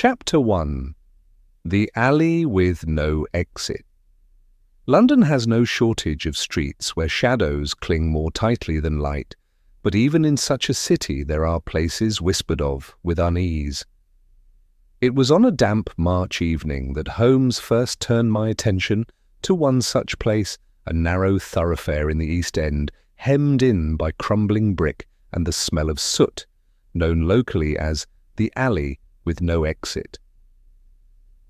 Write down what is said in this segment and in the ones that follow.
Chapter 1. The Alley with No Exit. London has no shortage of streets where shadows cling more tightly than light, but even in such a city there are places whispered of with unease. It was on a damp March evening that Holmes first turned my attention to one such place, a narrow thoroughfare in the East End, hemmed in by crumbling brick and the smell of soot, known locally as the Alley with No Exit.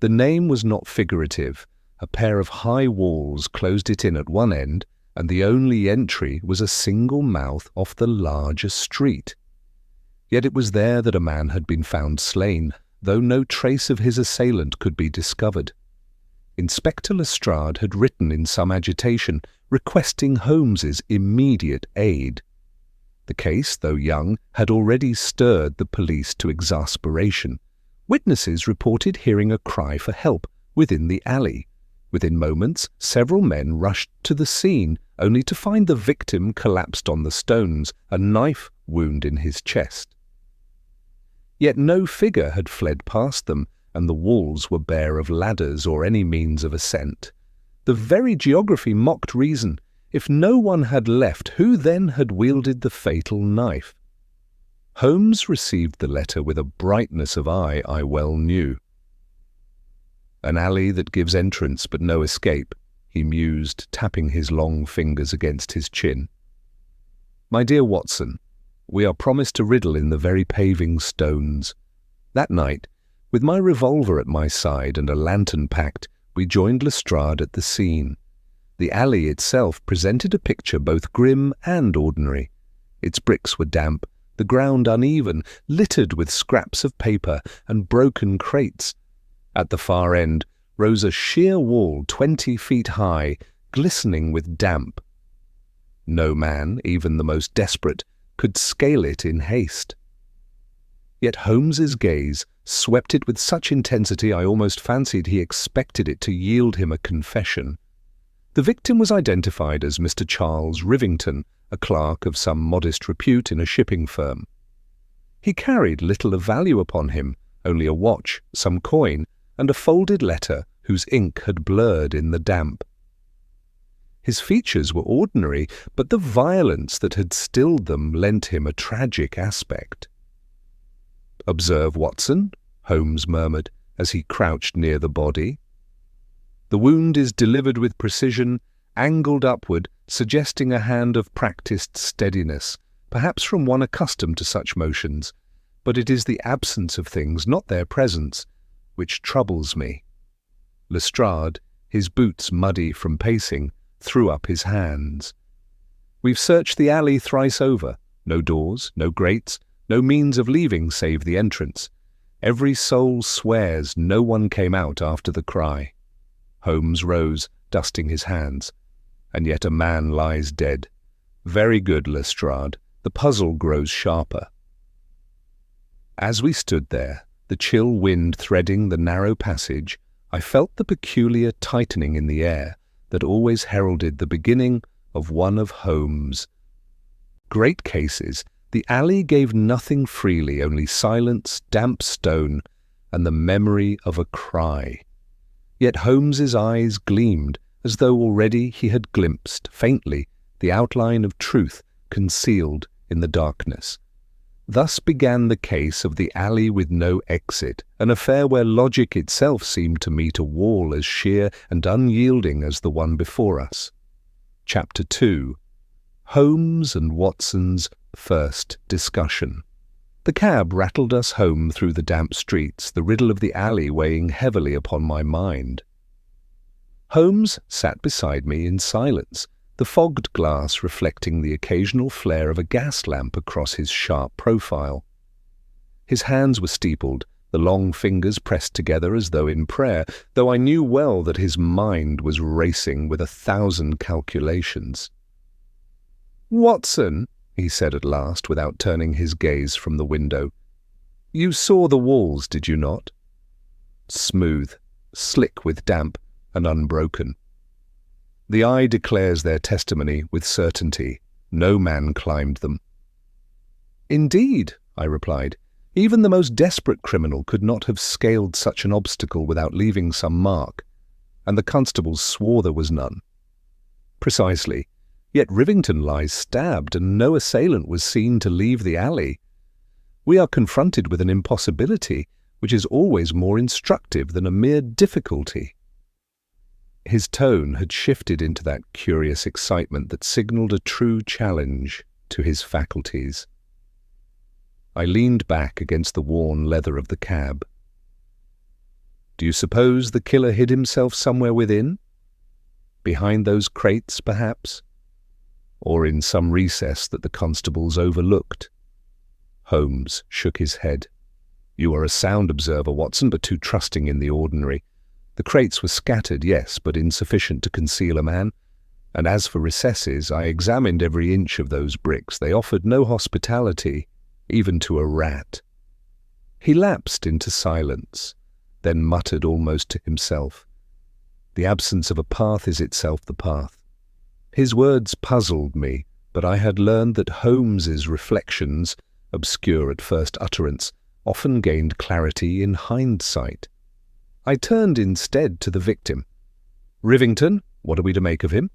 The name was not figurative. A pair of high walls closed it in at one end, and the only entry was a single mouth off the larger street. Yet it was there that a man had been found slain, though no trace of his assailant could be discovered. Inspector Lestrade had written in some agitation, requesting Holmes's immediate aid. The case, though young, had already stirred the police to exasperation. Witnesses reported hearing a cry for help within the alley. Within moments, several men rushed to the scene, only to find the victim collapsed on the stones, a knife wound in his chest. Yet no figure had fled past them, and the walls were bare of ladders or any means of ascent. The very geography mocked reason. If no one had left, who then had wielded the fatal knife? Holmes received the letter with a brightness of eye I well knew. An alley that gives entrance but no escape, he mused, tapping his long fingers against his chin. My dear Watson, we are promised a riddle in the very paving stones. That night, with my revolver at my side and a lantern packed, we joined Lestrade at the scene. The alley itself presented a picture both grim and ordinary. Its bricks were damp, the ground uneven, littered with scraps of paper and broken crates. At the far end rose a sheer wall 20 feet high, glistening with damp. No man, even the most desperate, could scale it in haste. Yet Holmes's gaze swept it with such intensity I almost fancied he expected it to yield him a confession. The victim was identified as Mr. Charles Rivington, a clerk of some modest repute in a shipping firm. He carried little of value upon him, only a watch, some coin, and a folded letter whose ink had blurred in the damp. His features were ordinary, but the violence that had stilled them lent him a tragic aspect. "Observe, Watson," Holmes murmured, as he crouched near the body. "The wound is delivered with precision, angled upward, suggesting a hand of practised steadiness, perhaps from one accustomed to such motions, but it is the absence of things, not their presence, which troubles me." Lestrade, his boots muddy from pacing, threw up his hands. "We've searched the alley thrice over. No doors, no grates, no means of leaving save the entrance. Every soul swears no one came out after the cry." Holmes rose, dusting his hands. "And yet a man lies dead. Very good, Lestrade. The puzzle grows sharper." As we stood there, the chill wind threading the narrow passage, I felt the peculiar tightening in the air that always heralded the beginning of one of Holmes' great cases. The alley gave nothing freely, only silence, damp stone, and the memory of a cry. Yet Holmes's eyes gleamed, as though already he had glimpsed, faintly, the outline of truth concealed in the darkness. Thus began the case of the alley with no exit, an affair where logic itself seemed to meet a wall as sheer and unyielding as the one before us. Chapter 2. Holmes and Watson's first discussion. The cab rattled us home through the damp streets, the riddle of the alley weighing heavily upon my mind. Holmes sat beside me in silence, the fogged glass reflecting the occasional flare of a gas lamp across his sharp profile. His hands were steepled, the long fingers pressed together as though in prayer, though I knew well that his mind was racing with 1,000 calculations. "Watson," he said at last, without turning his gaze from the window, "you saw the walls, did you not?" Smooth, slick with damp, and unbroken. The eye declares their testimony with certainty. No man climbed them. "Indeed," I replied, Even the most desperate criminal could not have scaled such an obstacle without leaving some mark, and the constables swore there was none. Precisely. Yet Rivington lies stabbed, and no assailant was seen to leave the alley. We are confronted with an impossibility which is always more instructive than a mere difficulty. His tone had shifted into that curious excitement that signalled a true challenge to his faculties. I leaned back against the worn leather of the cab. Do you suppose the killer hid himself somewhere within? Behind those crates, perhaps? Or in some recess that the constables overlooked? Holmes shook his head. You are a sound observer, Watson, but too trusting in the ordinary. The crates were scattered, yes, but insufficient to conceal a man. And as for recesses, I examined every inch of those bricks. They offered no hospitality, even to a rat. He lapsed into silence, then muttered almost to himself. The absence of a path is itself the path. His words puzzled me, but I had learned that Holmes's reflections, obscure at first utterance, often gained clarity in hindsight. I turned instead to the victim. Rivington, what are we to make of him?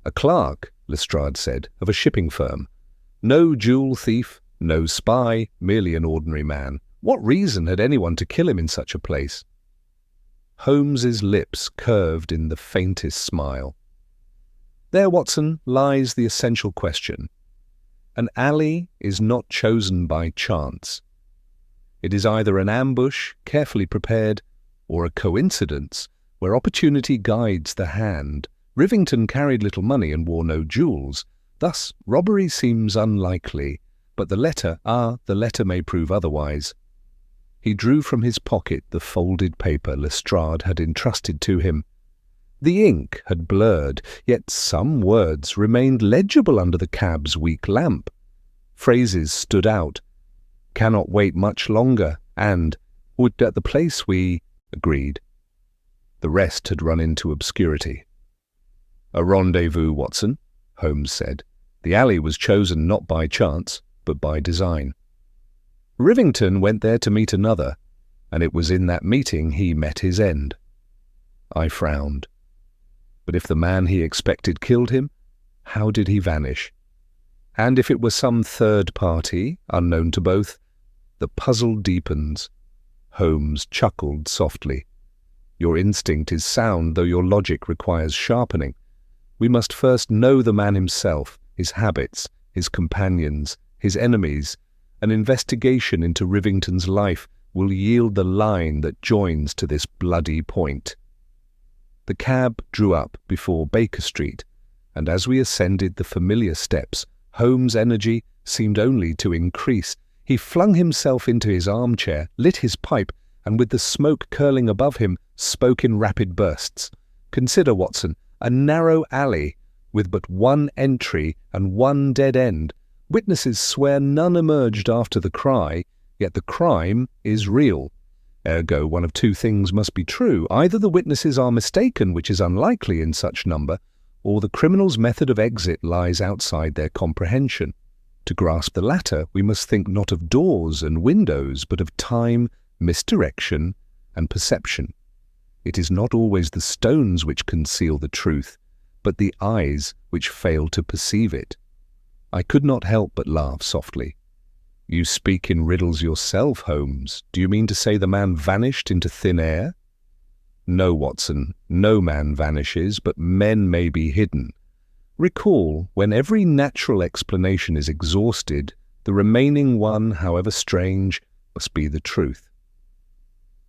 A clerk, Lestrade said, of a shipping firm. No jewel thief, no spy, merely an ordinary man. What reason had anyone to kill him in such a place? Holmes's lips curved in the faintest smile. There, Watson, lies the essential question. An alley is not chosen by chance. It is either an ambush, carefully prepared, or a coincidence, where opportunity guides the hand. Rivington carried little money and wore no jewels. Thus, robbery seems unlikely, but the letter may prove otherwise. He drew from his pocket the folded paper Lestrade had entrusted to him. The ink had blurred, yet some words remained legible under the cab's weak lamp. Phrases stood out. Cannot wait much longer, and would at the place we agreed. The rest had run into obscurity. A rendezvous, Watson, Holmes said. The alley was chosen not by chance, but by design. Rivington went there to meet another, and it was in that meeting he met his end. I frowned. But if the man he expected killed him, how did he vanish? And if it were some third party, unknown to both, the puzzle deepens. Holmes chuckled softly. Your instinct is sound, though your logic requires sharpening. We must first know the man himself, his habits, his companions, his enemies. An investigation into Rivington's life will yield the line that joins to this bloody point. The cab drew up before Baker Street, and as we ascended the familiar steps, Holmes' energy seemed only to increase. He flung himself into his armchair, lit his pipe, and with the smoke curling above him, spoke in rapid bursts. Consider, Watson, a narrow alley with but one entry and one dead end. Witnesses swear none emerged after the cry, yet the crime is real. Ergo, one of two things must be true. Either the witnesses are mistaken, which is unlikely in such number, or the criminal's method of exit lies outside their comprehension. To grasp the latter, we must think not of doors and windows, but of time, misdirection, and perception. It is not always the stones which conceal the truth, but the eyes which fail to perceive it. I could not help but laugh softly. You speak in riddles yourself, Holmes. Do you mean to say the man vanished into thin air? No, Watson, no man vanishes, but men may be hidden. Recall, when every natural explanation is exhausted, the remaining one, however strange, must be the truth.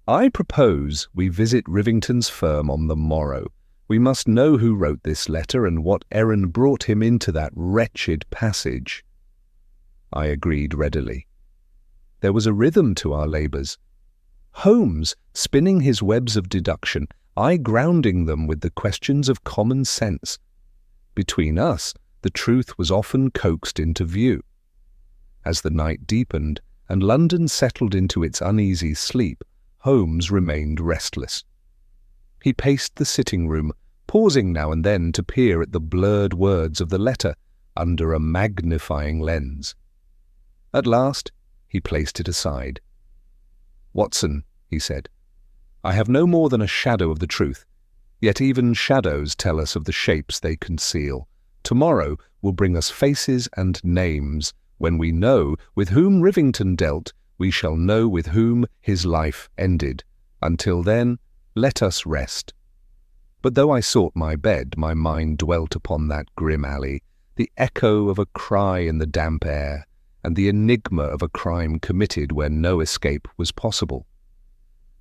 I propose we visit Rivington's firm on the morrow. We must know who wrote this letter and what errand brought him into that wretched passage. I agreed readily. There was a rhythm to our labours. Holmes spinning his webs of deduction, I grounding them with the questions of common sense. Between us, the truth was often coaxed into view. As the night deepened and London settled into its uneasy sleep, Holmes remained restless. He paced the sitting room, pausing now and then to peer at the blurred words of the letter under a magnifying lens. At last, he placed it aside. "Watson," he said, "I have no more than a shadow of the truth. Yet even shadows tell us of the shapes they conceal. Tomorrow will bring us faces and names. When we know with whom Rivington dealt, we shall know with whom his life ended. Until then, let us rest." But though I sought my bed, my mind dwelt upon that grim alley, the echo of a cry in the damp air, and the enigma of a crime committed where no escape was possible.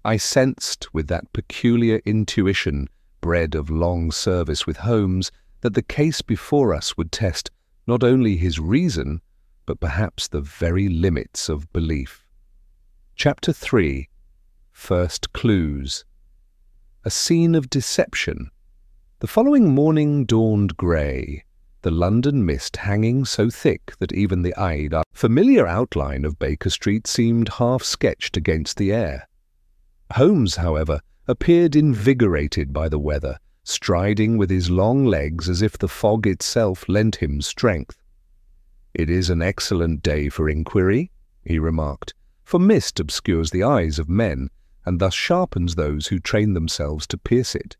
I sensed, with that peculiar intuition bred of long service with Holmes, that the case before us would test not only his reason, but perhaps the very limits of belief. Chapter 3. First Clues. A scene of deception. The following morning dawned grey, the London mist hanging so thick that even the familiar outline of Baker Street seemed half-sketched against the air. Holmes, however, appeared invigorated by the weather, striding with his long legs as if the fog itself lent him strength. "It is an excellent day for inquiry," he remarked, "for mist obscures the eyes of men, and thus sharpens those who train themselves to pierce it."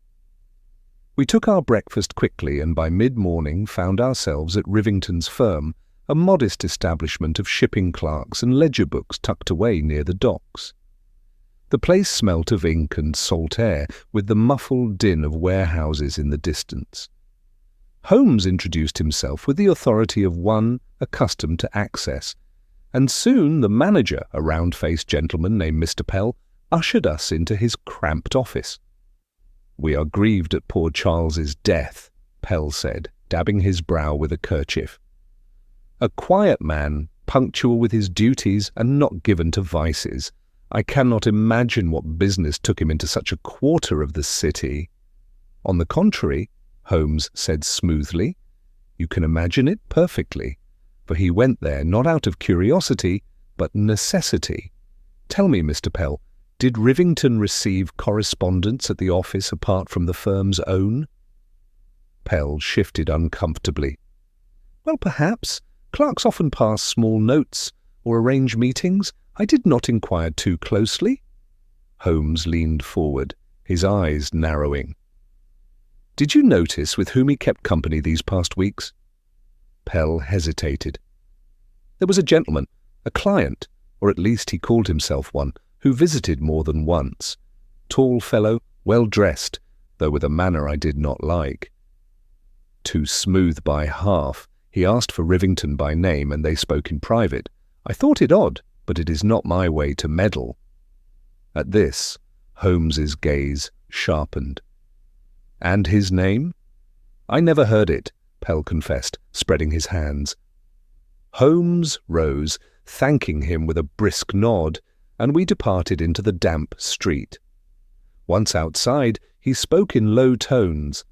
We took our breakfast quickly, and by mid-morning found ourselves at Rivington's firm, a modest establishment of shipping clerks and ledger books tucked away near the docks. The place smelt of ink and salt air, with the muffled din of warehouses in the distance. Holmes introduced himself with the authority of one accustomed to access, and soon the manager, a round-faced gentleman named Mr. Pell, ushered us into his cramped office. "We are grieved at poor Charles's death," Pell said, dabbing his brow with a kerchief. "A quiet man, punctual with his duties and not given to vices. I cannot imagine what business took him into such a quarter of the city." "On the contrary," Holmes said smoothly, "you can imagine it perfectly, for he went there not out of curiosity, but necessity. Tell me, Mr. Pell, did Rivington receive correspondence at the office apart from the firm's own?" Pell shifted uncomfortably. "Well, perhaps. Clerks often pass small notes or arrange meetings. I did not inquire too closely." Holmes leaned forward, his eyes narrowing. "Did you notice with whom he kept company these past weeks?" Pell hesitated. "There was a gentleman, a client, or at least he called himself one, who visited more than once. Tall fellow, well-dressed, though with a manner I did not like. Too smooth by half. He asked for Rivington by name, and they spoke in private. I thought it odd, but it is not my way to meddle." At this, Holmes's gaze sharpened. "And his name?" "I never heard it," Pell confessed, spreading his hands. Holmes rose, thanking him with a brisk nod, and we departed into the damp street. Once outside, he spoke in low tones.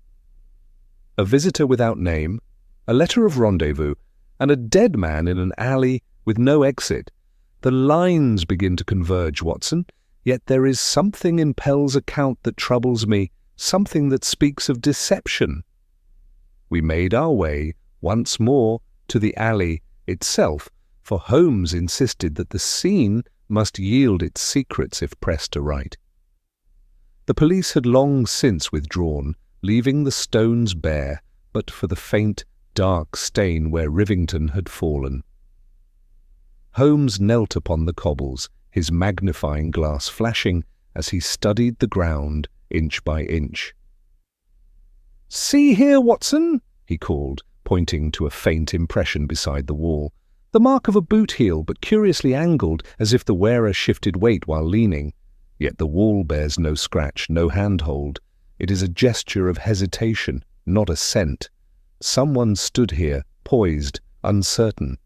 "A visitor without name, a letter of rendezvous, and a dead man in an alley with no exit. The lines begin to converge, Watson, yet there is something in Pell's account that troubles me, something that speaks of deception." We made our way once more to the alley itself, for Holmes insisted that the scene must yield its secrets if pressed aright. The police had long since withdrawn, leaving the stones bare, but for the faint, dark stain where Rivington had fallen. Holmes knelt upon the cobbles, his magnifying glass flashing as he studied the ground inch by inch. "See here, Watson," he called, pointing to a faint impression beside the wall. "The mark of a boot heel, but curiously angled, as if the wearer shifted weight while leaning. Yet the wall bears no scratch, no handhold. It is a gesture of hesitation, not assent. Someone stood here, poised, uncertain."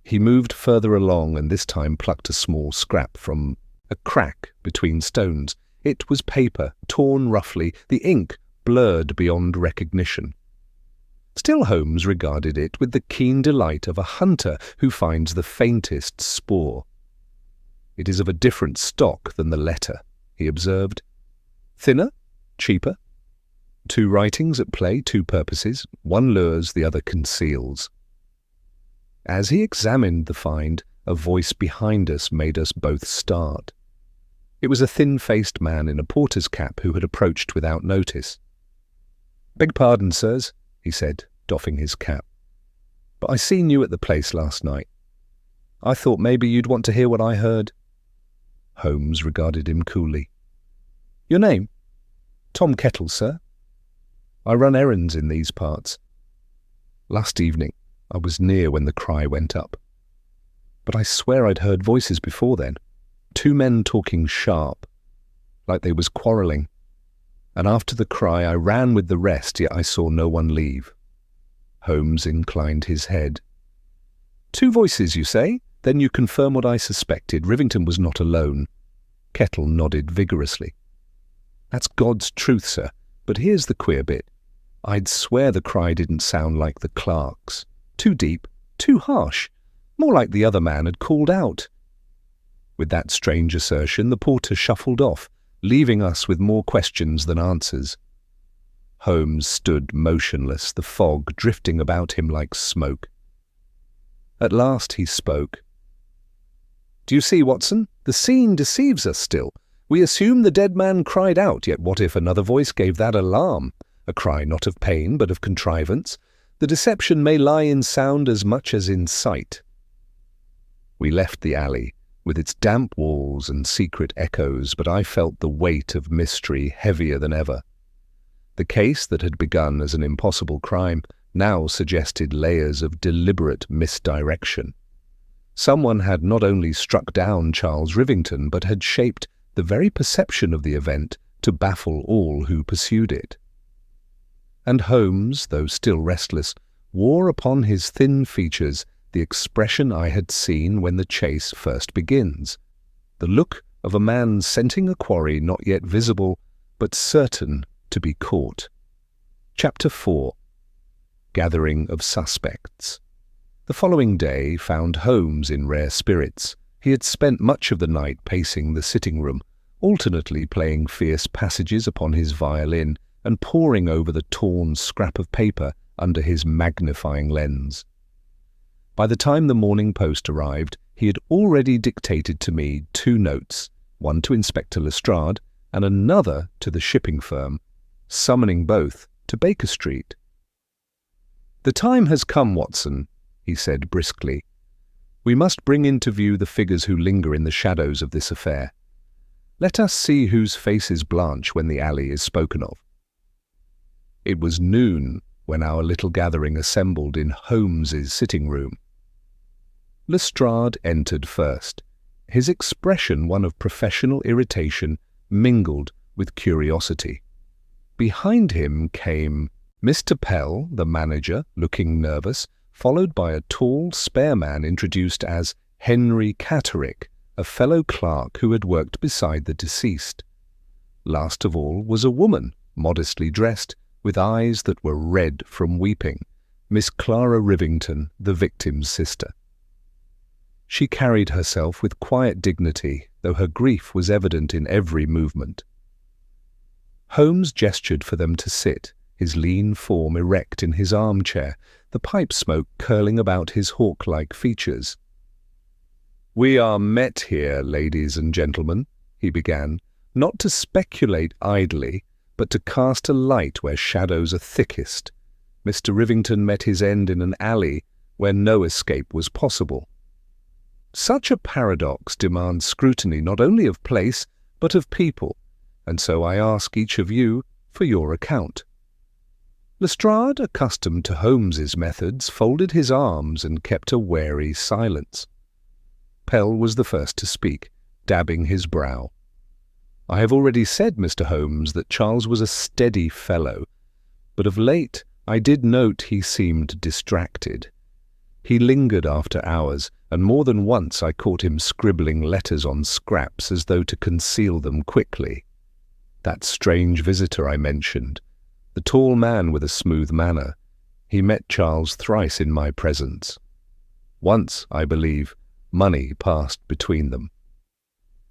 He moved further along and this time plucked a small scrap from a crack between stones. It was paper, torn roughly, the ink blurred beyond recognition. Still Holmes regarded it with the keen delight of a hunter who finds the faintest spoor. "It is of a different stock than the letter," he observed. "Thinner? Cheaper? Two writings at play, two purposes. One lures, the other conceals." As he examined the find, a voice behind us made us both start. It was a thin-faced man in a porter's cap who had approached without notice. "Beg pardon, sirs," he said, doffing his cap, "but I seen you at the place last night. I thought maybe you'd want to hear what I heard." Holmes regarded him coolly. "Your name?" "Tom Kettle, sir. I run errands in these parts. Last evening I was near when the cry went up. But I swear I'd heard voices before then. 2 men talking sharp, like they was quarrelling. And after the cry I ran with the rest, yet I saw no one leave." Holmes inclined his head. "2 voices, you say? Then you confirm what I suspected. Rivington was not alone." Kettle nodded vigorously. "That's God's truth, sir. But here's the queer bit. I'd swear the cry didn't sound like the clerk's. Too deep, too harsh. More like the other man had called out." With that strange assertion, the porter shuffled off, leaving us with more questions than answers. Holmes stood motionless, the fog drifting about him like smoke. At last he spoke. "Do you see, Watson? The scene deceives us still. We assume the dead man cried out, yet what if another voice gave that alarm? A cry not of pain, but of contrivance. The deception may lie in sound as much as in sight." We left the alley, with its damp walls and secret echoes, but I felt the weight of mystery heavier than ever. The case that had begun as an impossible crime now suggested layers of deliberate misdirection. Someone had not only struck down Charles Rivington, but had shaped the very perception of the event to baffle all who pursued it. And Holmes, though still restless, wore upon his thin features the expression I had seen when the chase first begins, the look of a man scenting a quarry not yet visible, but certain to be caught. Chapter 4. Gathering of Suspects. The following day found Holmes in rare spirits. He had spent much of the night pacing the sitting-room, alternately playing fierce passages upon his violin and poring over the torn scrap of paper under his magnifying lens. By the time the Morning Post arrived, he had already dictated to me 2 notes, one to Inspector Lestrade and another to the shipping firm, summoning both to Baker Street. "The time has come, Watson," he said briskly. "We must bring into view the figures who linger in the shadows of this affair. Let us see whose faces blanch when the alley is spoken of." It was noon when our little gathering assembled in Holmes's sitting-room. Lestrade entered first, his expression one of professional irritation mingled with curiosity. Behind him came Mr. Pell, the manager, looking nervous, followed by a tall, spare man introduced as Henry Catterick, a fellow clerk who had worked beside the deceased. Last of all was a woman, modestly dressed, with eyes that were red from weeping, Miss Clara Rivington, the victim's sister. She carried herself with quiet dignity, though her grief was evident in every movement. Holmes gestured for them to sit, his lean form erect in his armchair, the pipe smoke curling about his hawk-like features. "We are met here, ladies and gentlemen," he began, "not to speculate idly, but to cast a light where shadows are thickest. Mr. Rivington met his end in an alley where no escape was possible. Such a paradox demands scrutiny not only of place, but of people, and so I ask each of you for your account." Lestrade, accustomed to Holmes's methods, folded his arms and kept a wary silence. Pell was the first to speak, dabbing his brow. "I have already said, Mr. Holmes, that Charles was a steady fellow, but of late I did note he seemed distracted. He lingered after hours, and more than once I caught him scribbling letters on scraps as though to conceal them quickly. That strange visitor I mentioned, the tall man with a smooth manner, he met Charles thrice in my presence. Once, I believe, money passed between them."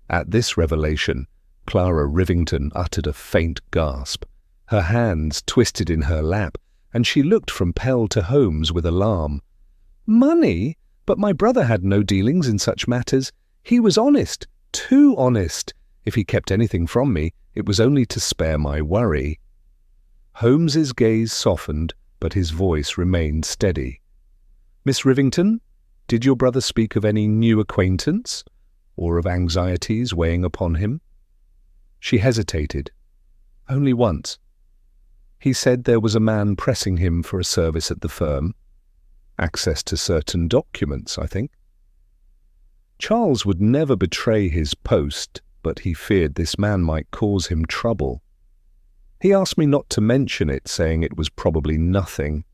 At this revelation, Clara Rivington uttered a faint gasp. Her hands twisted in her lap, and she looked from Pell to Holmes with alarm. "Money? But my brother had no dealings in such matters. He was honest, too honest. If he kept anything from me, it was only to spare my worry. Holmes's gaze softened, but his voice remained steady. "Miss Rivington, did your brother speak of any new acquaintance, or of anxieties weighing upon him?" She hesitated. "Only once. He said there was a man pressing him for a service at the firm. Access to certain documents, I think. Charles would never betray his post, but he feared this man might cause him trouble. He asked me not to mention it, saying it was probably nothing.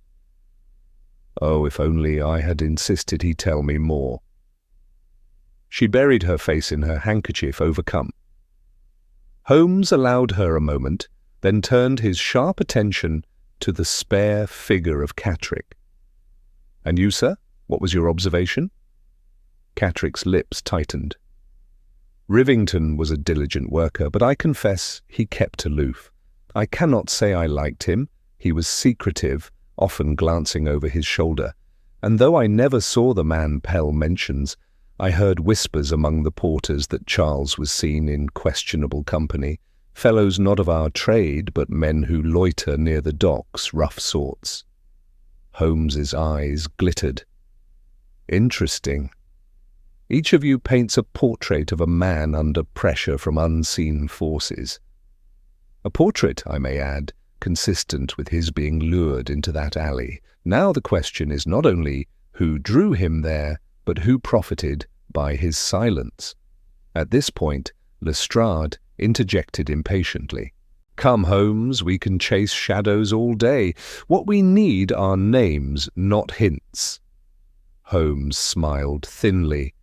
Oh, if only I had insisted he tell me more." She buried her face in her handkerchief, overcome. Holmes allowed her a moment, then turned his sharp attention to the spare figure of Catterick. "And you, sir, what was your observation?" Catterick's lips tightened. Rivington was a diligent worker, but I confess he kept aloof. I cannot say I liked him. He was secretive, often glancing over his shoulder, and though I never saw the man Pell mentions, I heard whispers among the porters that Charles was seen in questionable company, fellows not of our trade, but men who loiter near the docks, rough sorts. Holmes's eyes glittered. "Interesting. Each of you paints a portrait of a man under pressure from unseen forces. A portrait, I may add, consistent with his being lured into that alley. Now the question is not only who drew him there, but who profited by his silence." At this point, Lestrade interjected impatiently. "Come, Holmes, we can chase shadows all day. What we need are names, not hints." Holmes smiled thinly.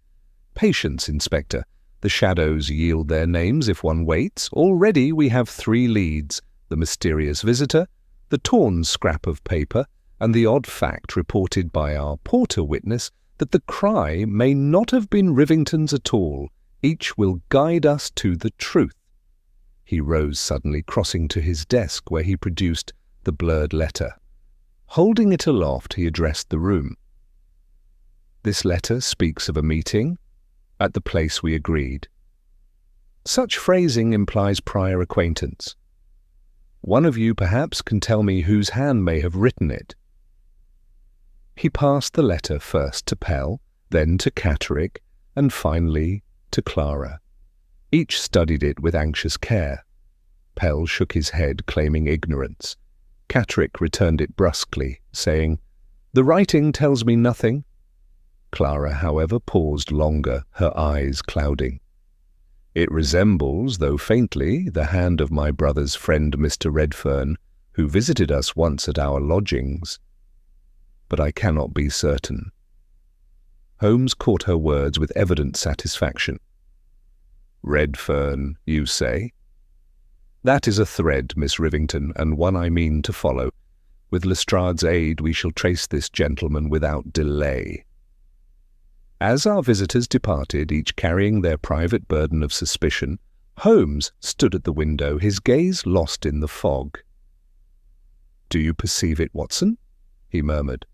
"Patience, Inspector. The shadows yield their names if one waits. Already we have 3 leads: the mysterious visitor, the torn scrap of paper, and the odd fact reported by our porter witness that the cry may not have been Rivington's at all. Each will guide us to the truth." He rose suddenly, crossing to his desk where he produced the blurred letter. Holding it aloft, he addressed the room. "This letter speaks of a meeting at the place we agreed. Such phrasing implies prior acquaintance. One of you perhaps can tell me whose hand may have written it." He passed the letter first to Pell, then to Catterick, and finally to Clara. Each studied it with anxious care. Pell shook his head, claiming ignorance. Catterick returned it brusquely, saying, "The writing tells me nothing." Clara, however, paused longer, her eyes clouding. "It resembles, though faintly, the hand of my brother's friend Mr. Redfern, who visited us once at our lodgings. But I cannot be certain." Holmes caught her words with evident satisfaction. "Redfern, you say?" "That is a thread, Miss Rivington, and one I mean to follow. With Lestrade's aid we shall trace this gentleman without delay." As our visitors departed, each carrying their private burden of suspicion, Holmes stood at the window, his gaze lost in the fog. "Do you perceive it, Watson?" he murmured.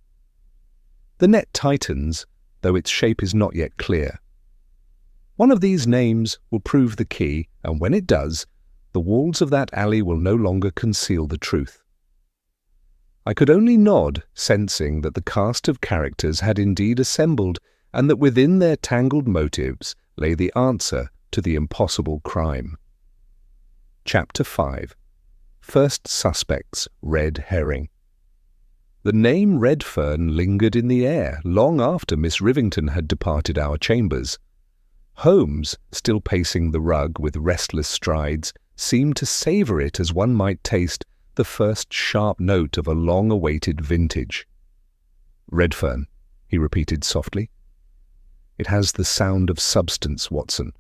"The net tightens, though its shape is not yet clear. One of these names will prove the key, and when it does, the walls of that alley will no longer conceal the truth." I could only nod, sensing that the cast of characters had indeed assembled, and that within their tangled motives lay the answer to the impossible crime. Chapter 5. First Suspects, Red Herring. The name Redfern lingered in the air long after Miss Rivington had departed our chambers. Holmes, still pacing the rug with restless strides, seemed to savour it as one might taste the first sharp note of a long-awaited vintage. "Redfern," he repeated softly. "It has the sound of substance, Watson.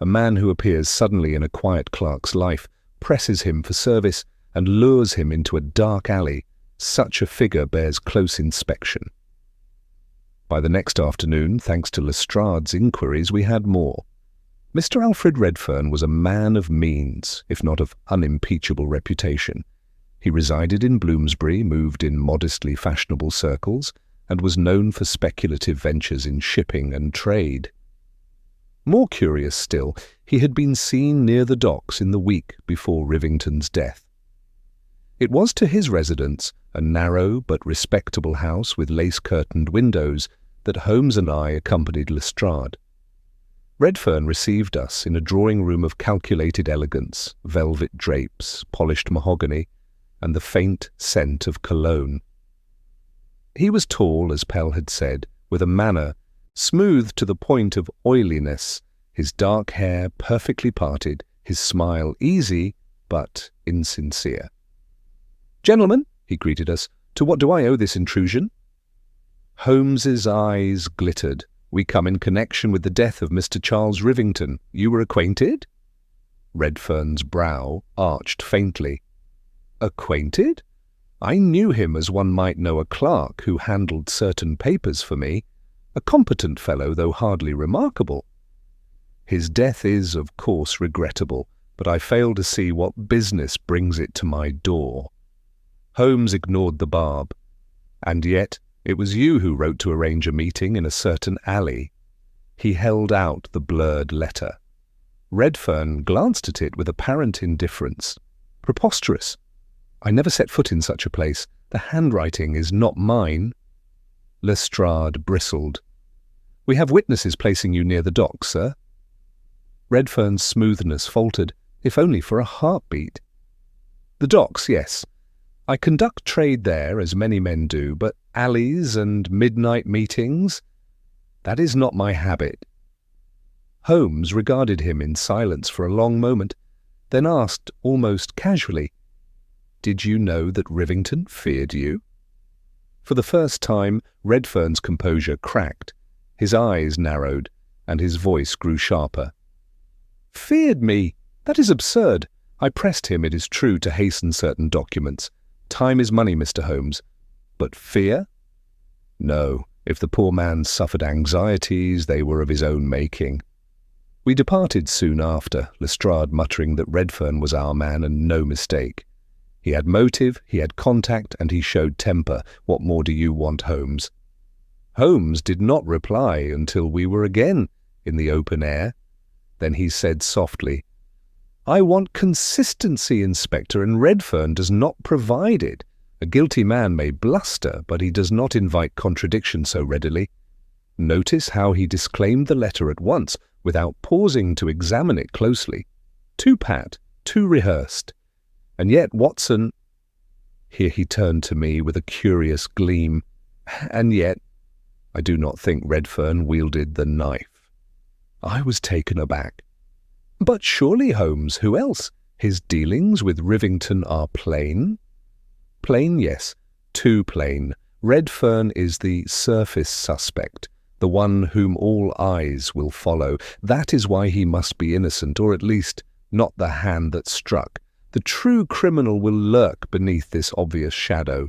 A man who appears suddenly in a quiet clerk's life, presses him for service, and lures him into a dark alley. Such a figure bears close inspection." By the next afternoon, thanks to Lestrade's inquiries, we had more. Mr. Alfred Redfern was a man of means, if not of unimpeachable reputation. He resided in Bloomsbury, moved in modestly fashionable circles, and was known for speculative ventures in shipping and trade. More curious still, he had been seen near the docks in the week before Rivington's death. It was to his residence, a narrow but respectable house with lace-curtained windows, that Holmes and I accompanied Lestrade. Redfern received us in a drawing-room of calculated elegance, velvet drapes, polished mahogany, and the faint scent of cologne. He was tall, as Pell had said, with a manner smooth to the point of oiliness, his dark hair perfectly parted, his smile easy but insincere. "Gentlemen," he greeted us, "to what do I owe this intrusion?" Holmes's eyes glittered. "We come in connection with the death of Mr. Charles Rivington. You were acquainted?" Redfern's brow arched faintly. "Acquainted? I knew him as one might know a clerk who handled certain papers for me, a competent fellow, though hardly remarkable. His death is, of course, regrettable, but I fail to see what business brings it to my door." Holmes ignored the barb. "And yet it was you who wrote to arrange a meeting in a certain alley." He held out the blurred letter. Redfern glanced at it with apparent indifference. "Preposterous! I never set foot in such a place. The handwriting is not mine." Lestrade bristled. "We have witnesses placing you near the dock, sir." Redfern's smoothness faltered, if only for a heartbeat. "The docks, yes. I conduct trade there, as many men do, but alleys and midnight meetings, that is not my habit." Holmes regarded him in silence for a long moment, then asked almost casually, "Did you know that Rivington feared you?" For the first time, Redfern's composure cracked, his eyes narrowed, and his voice grew sharper. "Feared me? That is absurd. I pressed him, it is true, to hasten certain documents. Time is money, Mr. Holmes. But fear? No, if the poor man suffered anxieties, they were of his own making." We departed soon after, Lestrade muttering that Redfern was our man and no mistake. He had motive, he had contact, and he showed temper. What more do you want, Holmes? Holmes did not reply until we were again in the open air. Then he said softly, "I want consistency, Inspector, and Redfern does not provide it. A guilty man may bluster, but he does not invite contradiction so readily. Notice how he disclaimed the letter at once, without pausing to examine it closely. Too pat, too rehearsed. And yet, Watson—" Here he turned to me with a curious gleam. "And yet, I do not think Redfern wielded the knife." I was taken aback. "But surely, Holmes, who else? His dealings with Rivington are plain." "Plain, yes. Too plain. Redfern is the surface suspect, the one whom all eyes will follow. That is why he must be innocent, or at least not the hand that struck. The true criminal will lurk beneath this obvious shadow."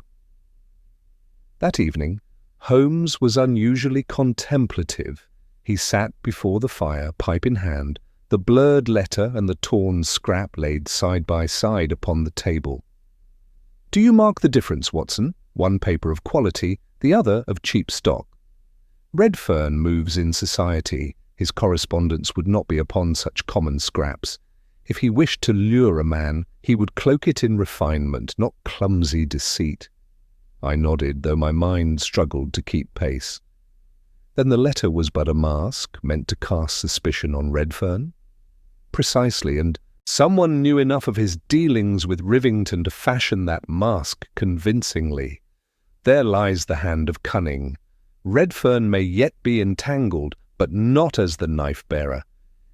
That evening, Holmes was unusually contemplative. He sat before the fire, pipe in hand, the blurred letter and the torn scrap laid side by side upon the table. "Do you mark the difference, Watson? One paper of quality, the other of cheap stock. Redfern moves in society. His correspondence would not be upon such common scraps. If he wished to lure a man, he would cloak it in refinement, not clumsy deceit." I nodded, though my mind struggled to keep pace. Then the letter was but a mask, meant to cast suspicion on Redfern? Precisely, and someone knew enough of his dealings with Rivington to fashion that mask convincingly. There lies the hand of cunning. Redfern may yet be entangled, but not as the knife-bearer.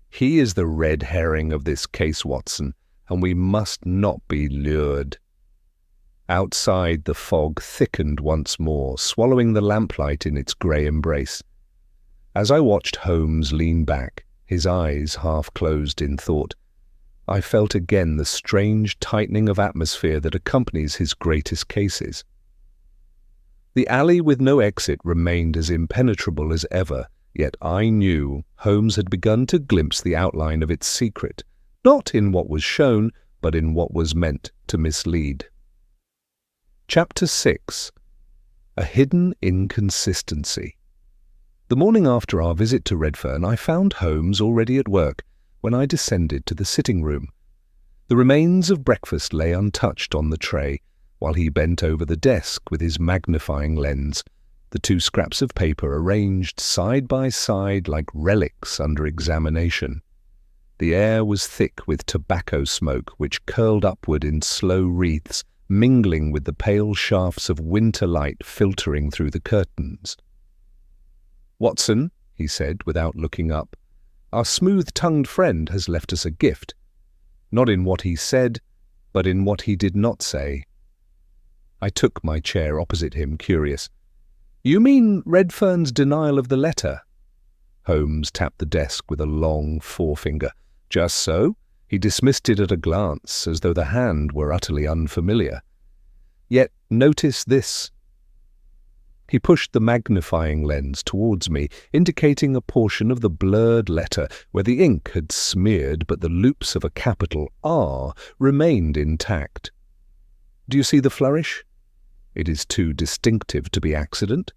He is the red herring of this case, Watson, and we must not be lured. Outside, the fog thickened once more, swallowing the lamplight in its grey embrace. As I watched Holmes lean back, his eyes half closed in thought, I felt again the strange tightening of atmosphere that accompanies his greatest cases. The alley with no exit remained as impenetrable as ever, yet I knew Holmes had begun to glimpse the outline of its secret, not in what was shown, but in what was meant to mislead. Chapter 6. A Hidden Inconsistency. The morning after our visit to Redfern, I found Holmes already at work when I descended to the sitting room. The remains of breakfast lay untouched on the tray, while he bent over the desk with his magnifying lens, the two scraps of paper arranged side by side like relics under examination. The air was thick with tobacco smoke which curled upward in slow wreaths, mingling with the pale shafts of winter light filtering through the curtains. "Watson," he said without looking up, "our smooth-tongued friend has left us a gift, not in what he said, but in what he did not say." I took my chair opposite him, curious. "You mean Redfern's denial of the letter?" Holmes tapped the desk with a long forefinger. "Just so." He dismissed it at a glance, as though the hand were utterly unfamiliar. "Yet notice this." He pushed the magnifying lens towards me, indicating a portion of the blurred letter where the ink had smeared but the loops of a capital R remained intact. "Do you see the flourish? It is too distinctive to be accident.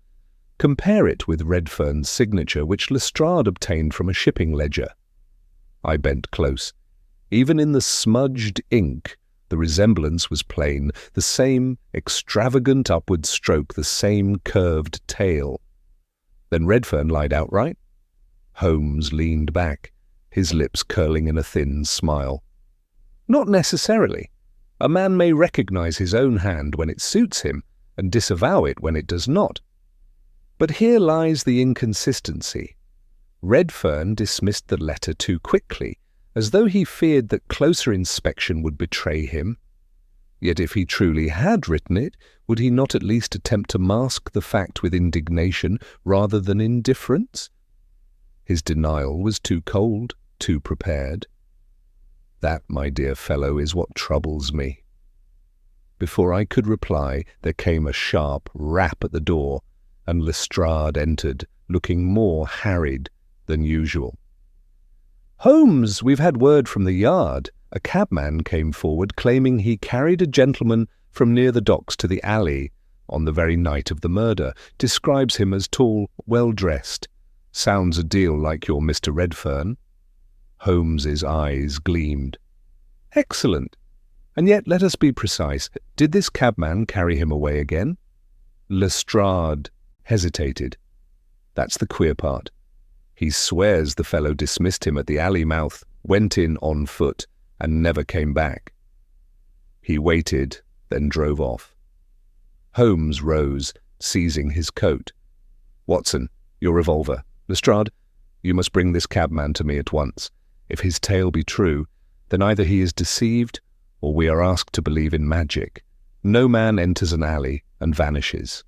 Compare it with Redfern's signature, which Lestrade obtained from a shipping ledger." I bent close. Even in the smudged ink, the resemblance was plain, the same extravagant upward stroke, the same curved tail. "Then Redfern lied outright?" Holmes leaned back, his lips curling in a thin smile. "Not necessarily. A man may recognize his own hand when it suits him and disavow it when it does not. But here lies the inconsistency. Redfern dismissed the letter too quickly, as though he feared that closer inspection would betray him. Yet if he truly had written it, would he not at least attempt to mask the fact with indignation rather than indifference? His denial was too cold, too prepared. That, my dear fellow, is what troubles me. Before I could reply, there came a sharp rap at the door, and Lestrade entered, looking more harried than usual. "Holmes, we've had word from the yard." A cabman came forward, claiming he carried a gentleman from near the docks to the alley on the very night of the murder. Describes him as tall, well-dressed. Sounds a deal like your Mr. Redfern. Holmes's eyes gleamed. "Excellent. And yet, let us be precise. Did this cabman carry him away again?" Lestrade hesitated. "That's the queer part. He swears the fellow dismissed him at the alley mouth, went in on foot, and never came back. He waited, then drove off." Holmes rose, seizing his coat. "Watson, your revolver. Lestrade, you must bring this cabman to me at once. If his tale be true, then either he is deceived, or we are asked to believe in magic. No man enters an alley and vanishes."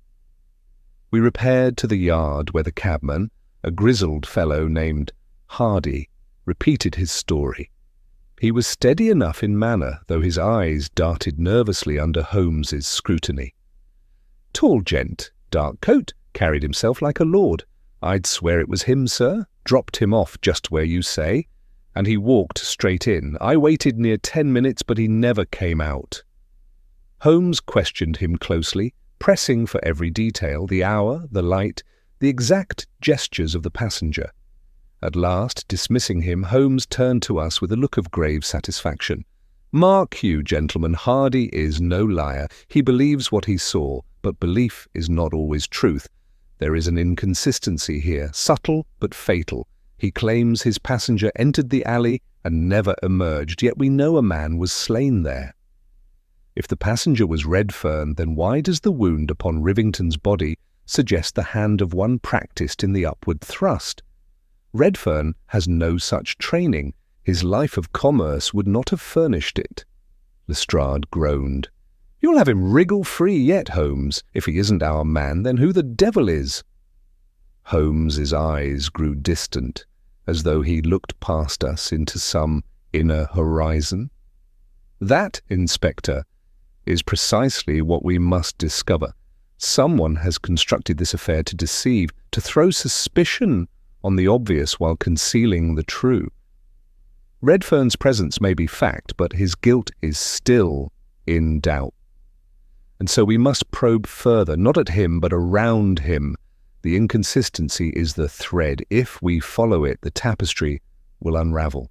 We repaired to the yard where the cabman, a grizzled fellow named Hardy, repeated his story. He was steady enough in manner, though his eyes darted nervously under Holmes's scrutiny. "Tall gent, dark coat, carried himself like a lord. I'd swear it was him, sir. Dropped him off just where you say, and he walked straight in. I waited near 10 minutes, but he never came out." Holmes questioned him closely, pressing for every detail, the hour, the light, the exact gestures of the passenger. At last, dismissing him, Holmes turned to us with a look of grave satisfaction. "Mark you, gentlemen, Hardy is no liar. He believes what he saw, but belief is not always truth. There is an inconsistency here, subtle but fatal. He claims his passenger entered the alley and never emerged, yet we know a man was slain there. If the passenger was Redfern, then why does the wound upon Rivington's body suggest the hand of one practised in the upward thrust? Redfern has no such training. His life of commerce would not have furnished it." Lestrade groaned. "You'll have him wriggle-free yet, Holmes. If he isn't our man, then who the devil is?" Holmes's eyes grew distant, as though he looked past us into some inner horizon. "That, Inspector, is precisely what we must discover. Someone has constructed this affair to deceive, to throw suspicion on the obvious while concealing the true. Redfern's presence may be fact, but his guilt is still in doubt. And so we must probe further, not at him, but around him, The inconsistency is the thread. If we follow it, the tapestry will unravel.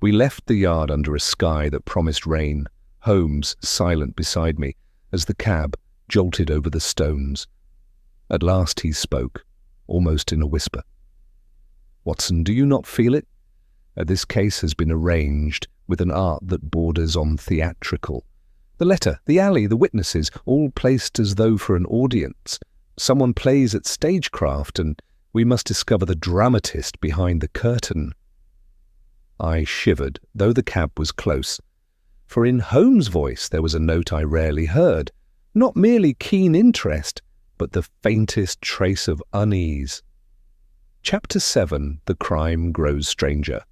We left the yard under a sky that promised rain, Holmes silent beside me as the cab jolted over the stones. At last he spoke, almost in a whisper. "Watson, do you not feel it? This case has been arranged with an art that borders on theatrical. The letter, the alley, the witnesses, all placed as though for an audience. Someone plays at stagecraft, and we must discover the dramatist behind the curtain." I shivered, though the cab was close, for in Holmes' voice there was a note I rarely heard, not merely keen interest, but the faintest trace of unease. Chapter 7. The Crime Grows Stranger.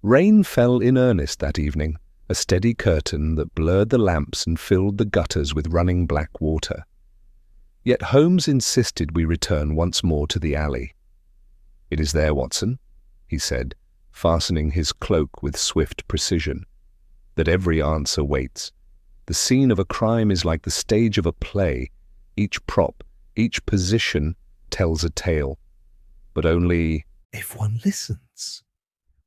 Rain fell in earnest that evening, a steady curtain that blurred the lamps and filled the gutters with running black water. Yet Holmes insisted we return once more to the alley. "It is there, Watson," he said, fastening his cloak with swift precision, "that every answer waits. The scene of a crime is like the stage of a play. Each prop, each position tells a tale. But only if one listens."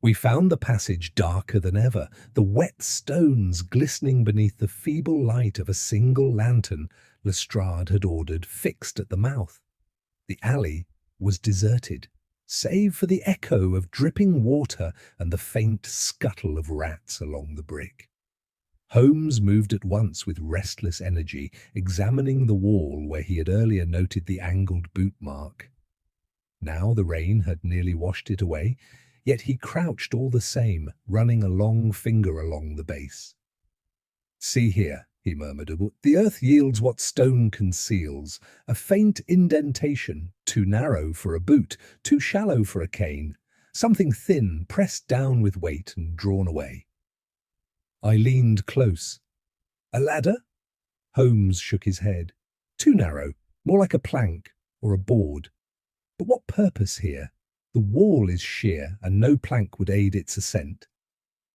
We found the passage darker than ever, the wet stones glistening beneath the feeble light of a single lantern Lestrade had ordered fixed at the mouth. The alley was deserted, save for the echo of dripping water and the faint scuttle of rats along the brick. Holmes moved at once with restless energy, examining the wall where he had earlier noted the angled boot mark. Now the rain had nearly washed it away, yet he crouched all the same, running a long finger along the base. "See here," he murmured, "the earth yields what stone conceals, a faint indentation, too narrow for a boot, too shallow for a cane, something thin, pressed down with weight and drawn away." I leaned close. "A ladder?" Holmes shook his head. "Too narrow, more like a plank or a board. But what purpose here? The wall is sheer, and no plank would aid its ascent."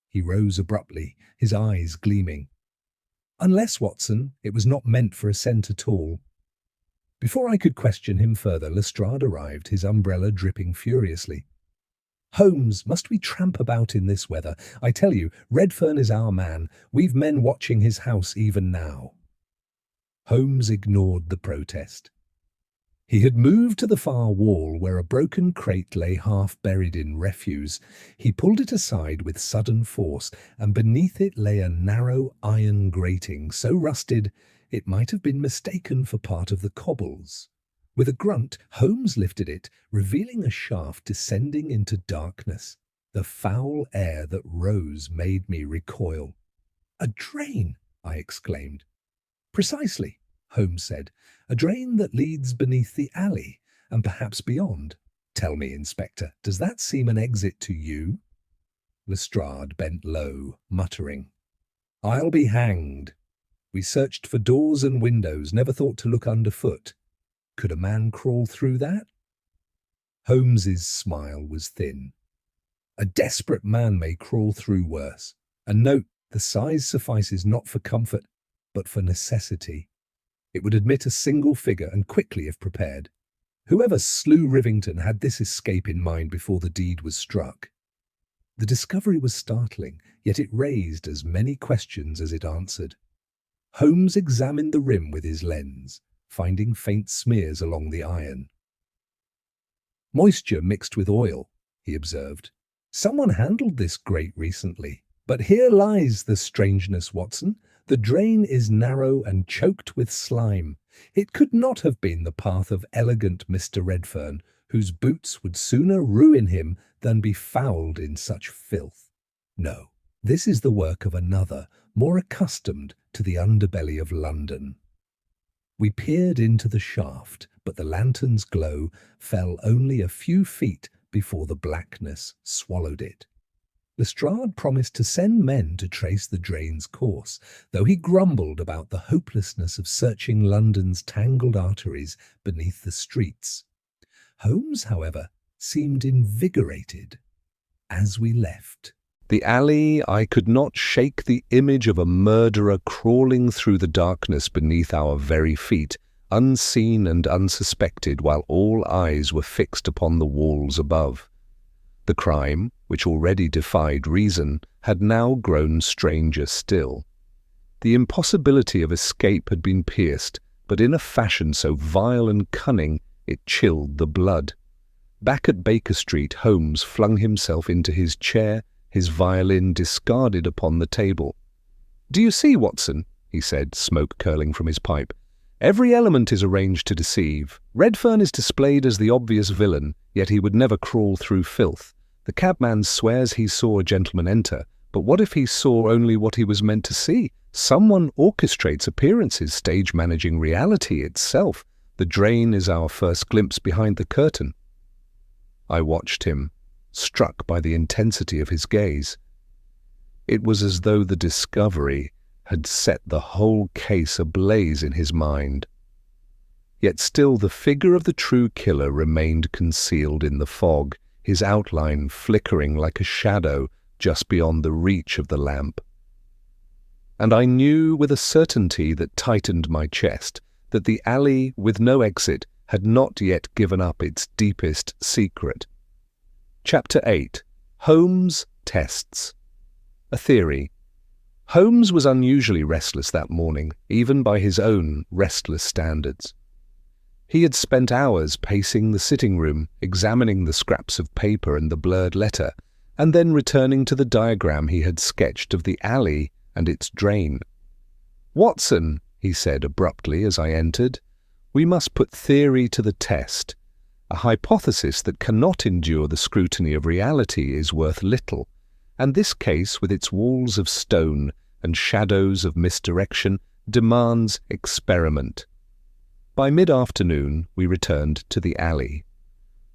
He rose abruptly, his eyes gleaming. "Unless, Watson, it was not meant for ascent at all." Before I could question him further, Lestrade arrived, his umbrella dripping furiously. "Holmes, must we tramp about in this weather? I tell you, Redfern is our man. We've men watching his house even now." Holmes ignored the protest. He had moved to the far wall where a broken crate lay half buried in refuse. He pulled it aside with sudden force, and beneath it lay a narrow iron grating, so rusted it might have been mistaken for part of the cobbles. With a grunt, Holmes lifted it, revealing a shaft descending into darkness. The foul air that rose made me recoil. "A drain!" I exclaimed. "Precisely," Holmes said. "A drain that leads beneath the alley, and perhaps beyond. Tell me, Inspector, does that seem an exit to you?" Lestrade bent low, muttering, "I'll be hanged. We searched for doors and windows, never thought to look underfoot. Could a man crawl through that?" Holmes's smile was thin. "A desperate man may crawl through worse. And note, the size suffices not for comfort, but for necessity. It would admit a single figure, and quickly if prepared. Whoever slew Rivington had this escape in mind before the deed was struck." The discovery was startling, yet it raised as many questions as it answered. Holmes examined the rim with his lens, finding faint smears along the iron. "Moisture mixed with oil," he observed. "Someone handled this grate recently. But here lies the strangeness, Watson. The drain is narrow and choked with slime. It could not have been the path of elegant Mr. Redfern, whose boots would sooner ruin him than be fouled in such filth. No, this is the work of another, more accustomed to the underbelly of London." We peered into the shaft, but the lantern's glow fell only a few feet before the blackness swallowed it. Lestrade promised to send men to trace the drain's course, though he grumbled about the hopelessness of searching London's tangled arteries beneath the streets. Holmes, however, seemed invigorated. As we left the alley, I could not shake the image of a murderer crawling through the darkness beneath our very feet, unseen and unsuspected while all eyes were fixed upon the walls above. The crime, which already defied reason, had now grown stranger still. The impossibility of escape had been pierced, but in a fashion so vile and cunning it chilled the blood. Back at Baker Street, Holmes flung himself into his chair, his violin discarded upon the table. "Do you see, Watson?" he said, smoke curling from his pipe. "Every element is arranged to deceive. Redfern is displayed as the obvious villain, yet he would never crawl through filth. The cabman swears he saw a gentleman enter, but what if he saw only what he was meant to see? Someone orchestrates appearances, stage managing reality itself. The drain is our first glimpse behind the curtain." I watched him, struck by the intensity of his gaze. It was as though the discovery had set the whole case ablaze in his mind. Yet still the figure of the true killer remained concealed in the fog, his outline flickering like a shadow just beyond the reach of the lamp. And I knew with a certainty that tightened my chest that the alley with no exit had not yet given up its deepest secret. Chapter 8. Holmes Tests. A theory. Holmes was unusually restless that morning, even by his own restless standards. He had spent hours pacing the sitting room, examining the scraps of paper and the blurred letter, and then returning to the diagram he had sketched of the alley and its drain. "Watson," he said abruptly as I entered, "we must put theory to the test. A hypothesis that cannot endure the scrutiny of reality is worth little, and this case, with its walls of stone and shadows of misdirection, demands experiment." By mid-afternoon, we returned to the alley.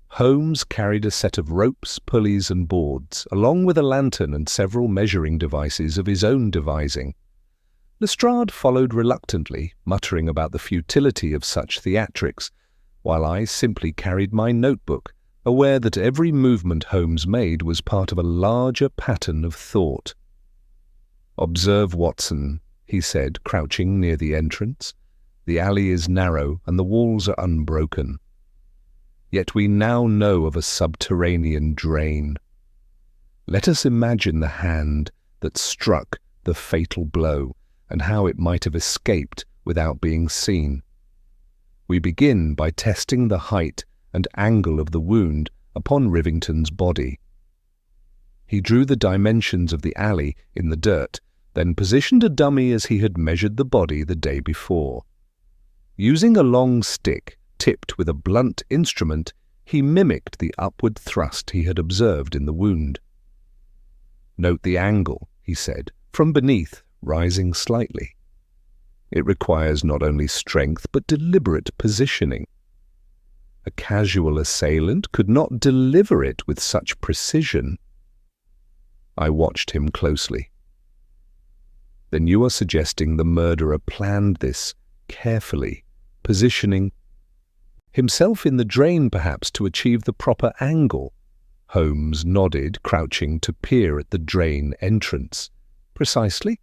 Holmes carried a set of ropes, pulleys and boards, along with a lantern and several measuring devices of his own devising. Lestrade followed reluctantly, muttering about the futility of such theatrics, while I simply carried my notebook, aware that every movement Holmes made was part of a larger pattern of thought. "Observe, Watson," he said, crouching near the entrance. "The alley is narrow and the walls are unbroken. Yet we now know of a subterranean drain. Let us imagine the hand that struck the fatal blow and how it might have escaped without being seen. We begin by testing the height and angle of the wound upon Rivington's body." He drew the dimensions of the alley in the dirt, then positioned a dummy as he had measured the body the day before. Using a long stick tipped with a blunt instrument, he mimicked the upward thrust he had observed in the wound. "Note the angle," he said, "from beneath, rising slightly. It requires not only strength but deliberate positioning. A casual assailant could not deliver it with such precision." I watched him closely. "Then you are suggesting the murderer planned this carefully, positioning himself in the drain perhaps to achieve the proper angle?" Holmes nodded, crouching to peer at the drain entrance. "Precisely.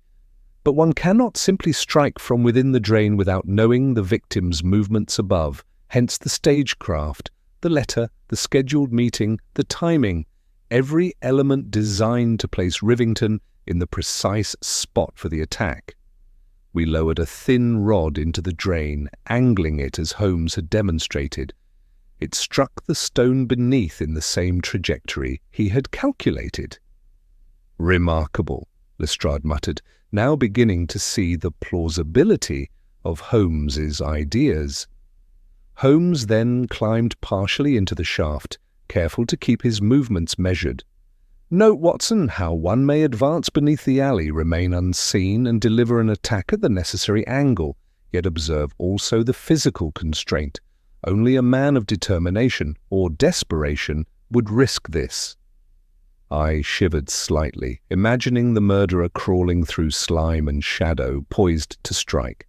But one cannot simply strike from within the drain without knowing the victim's movements above, hence the stagecraft, the letter, the scheduled meeting, the timing, every element designed to place Rivington in the precise spot for the attack. We lowered a thin rod into the drain, angling it as Holmes had demonstrated. It struck the stone beneath in the same trajectory he had calculated." "Remarkable," Lestrade muttered, now beginning to see the plausibility of Holmes's ideas. Holmes then climbed partially into the shaft, careful to keep his movements measured. "Note, Watson, how one may advance beneath the alley, remain unseen, and deliver an attack at the necessary angle, yet observe also the physical constraint. Only a man of determination or desperation would risk this." I shivered slightly, imagining the murderer crawling through slime and shadow, poised to strike.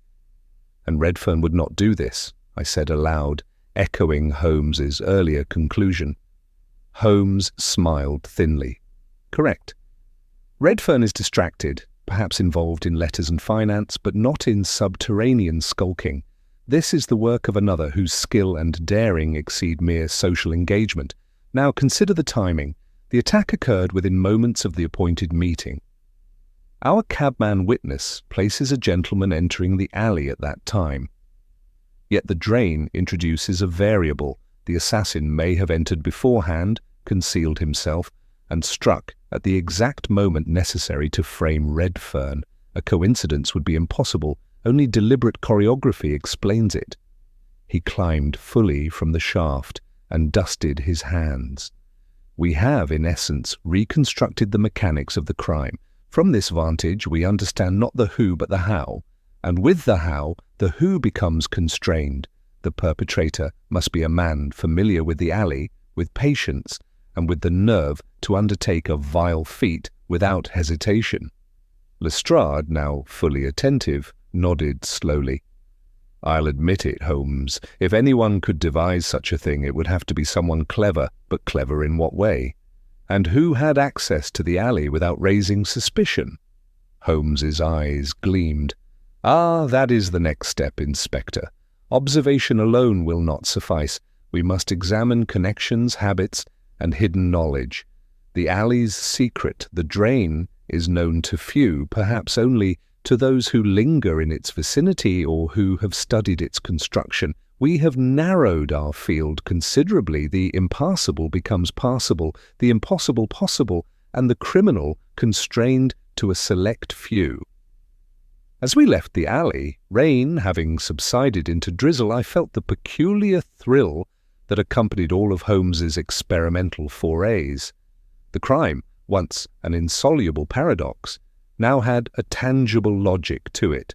"And Redfern would not do this," I said aloud, echoing Holmes's earlier conclusion. Holmes smiled thinly. "Correct. Redfern is distracted, perhaps involved in letters and finance, but not in subterranean skulking. This is the work of another whose skill and daring exceed mere social engagement. Now consider the timing. The attack occurred within moments of the appointed meeting. Our cabman witness places a gentleman entering the alley at that time. Yet the drain introduces a variable. The assassin may have entered beforehand, concealed himself, and struck at the exact moment necessary to frame Redfern. A coincidence would be impossible. Only deliberate choreography explains it. He climbed fully from the shaft and dusted his hands. We have, in essence, reconstructed the mechanics of the crime. From this vantage, we understand not the who but the how, and with the how, the who becomes constrained. The perpetrator must be a man familiar with the alley, with patience, and with the nerve to undertake a vile feat without hesitation. Lestrade, now fully attentive, nodded slowly. "I'll admit it, Holmes. If anyone could devise such a thing, it would have to be someone clever, but clever in what way? And who had access to the alley without raising suspicion?" Holmes's eyes gleamed. "Ah, that is the next step, Inspector. Observation alone will not suffice. We must examine connections, habits, and hidden knowledge. The alley's secret, the drain, is known to few, perhaps only to those who linger in its vicinity or who have studied its construction. We have narrowed our field considerably. The impassable becomes passable, the impossible possible, and the criminal constrained to a select few." As we left the alley, rain having subsided into drizzle, I felt the peculiar thrill that accompanied all of Holmes's experimental forays. The crime, once an insoluble paradox, now had a tangible logic to it.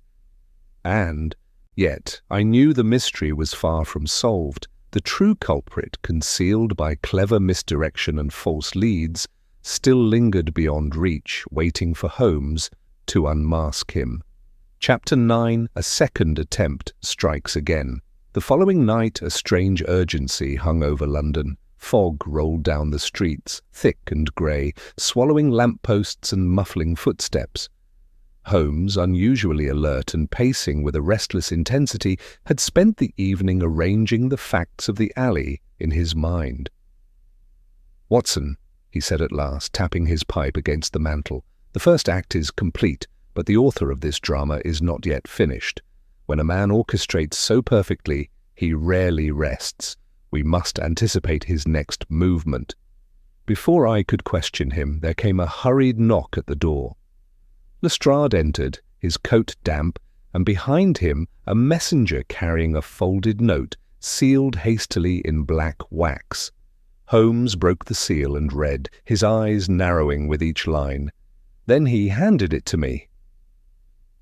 And yet I knew the mystery was far from solved. The true culprit, concealed by clever misdirection and false leads, still lingered beyond reach, waiting for Holmes to unmask him. Chapter 9. A second attempt strikes again. The following night a strange urgency hung over London. Fog rolled down the streets, thick and grey, swallowing lampposts and muffling footsteps. Holmes, unusually alert and pacing with a restless intensity, had spent the evening arranging the facts of the alley in his mind. "Watson," he said at last, tapping his pipe against the mantel, "the first act is complete, but the author of this drama is not yet finished. When a man orchestrates so perfectly, he rarely rests. We must anticipate his next movement." Before I could question him, there came a hurried knock at the door. Lestrade entered, his coat damp, and behind him a messenger carrying a folded note, sealed hastily in black wax. Holmes broke the seal and read, his eyes narrowing with each line. Then he handed it to me.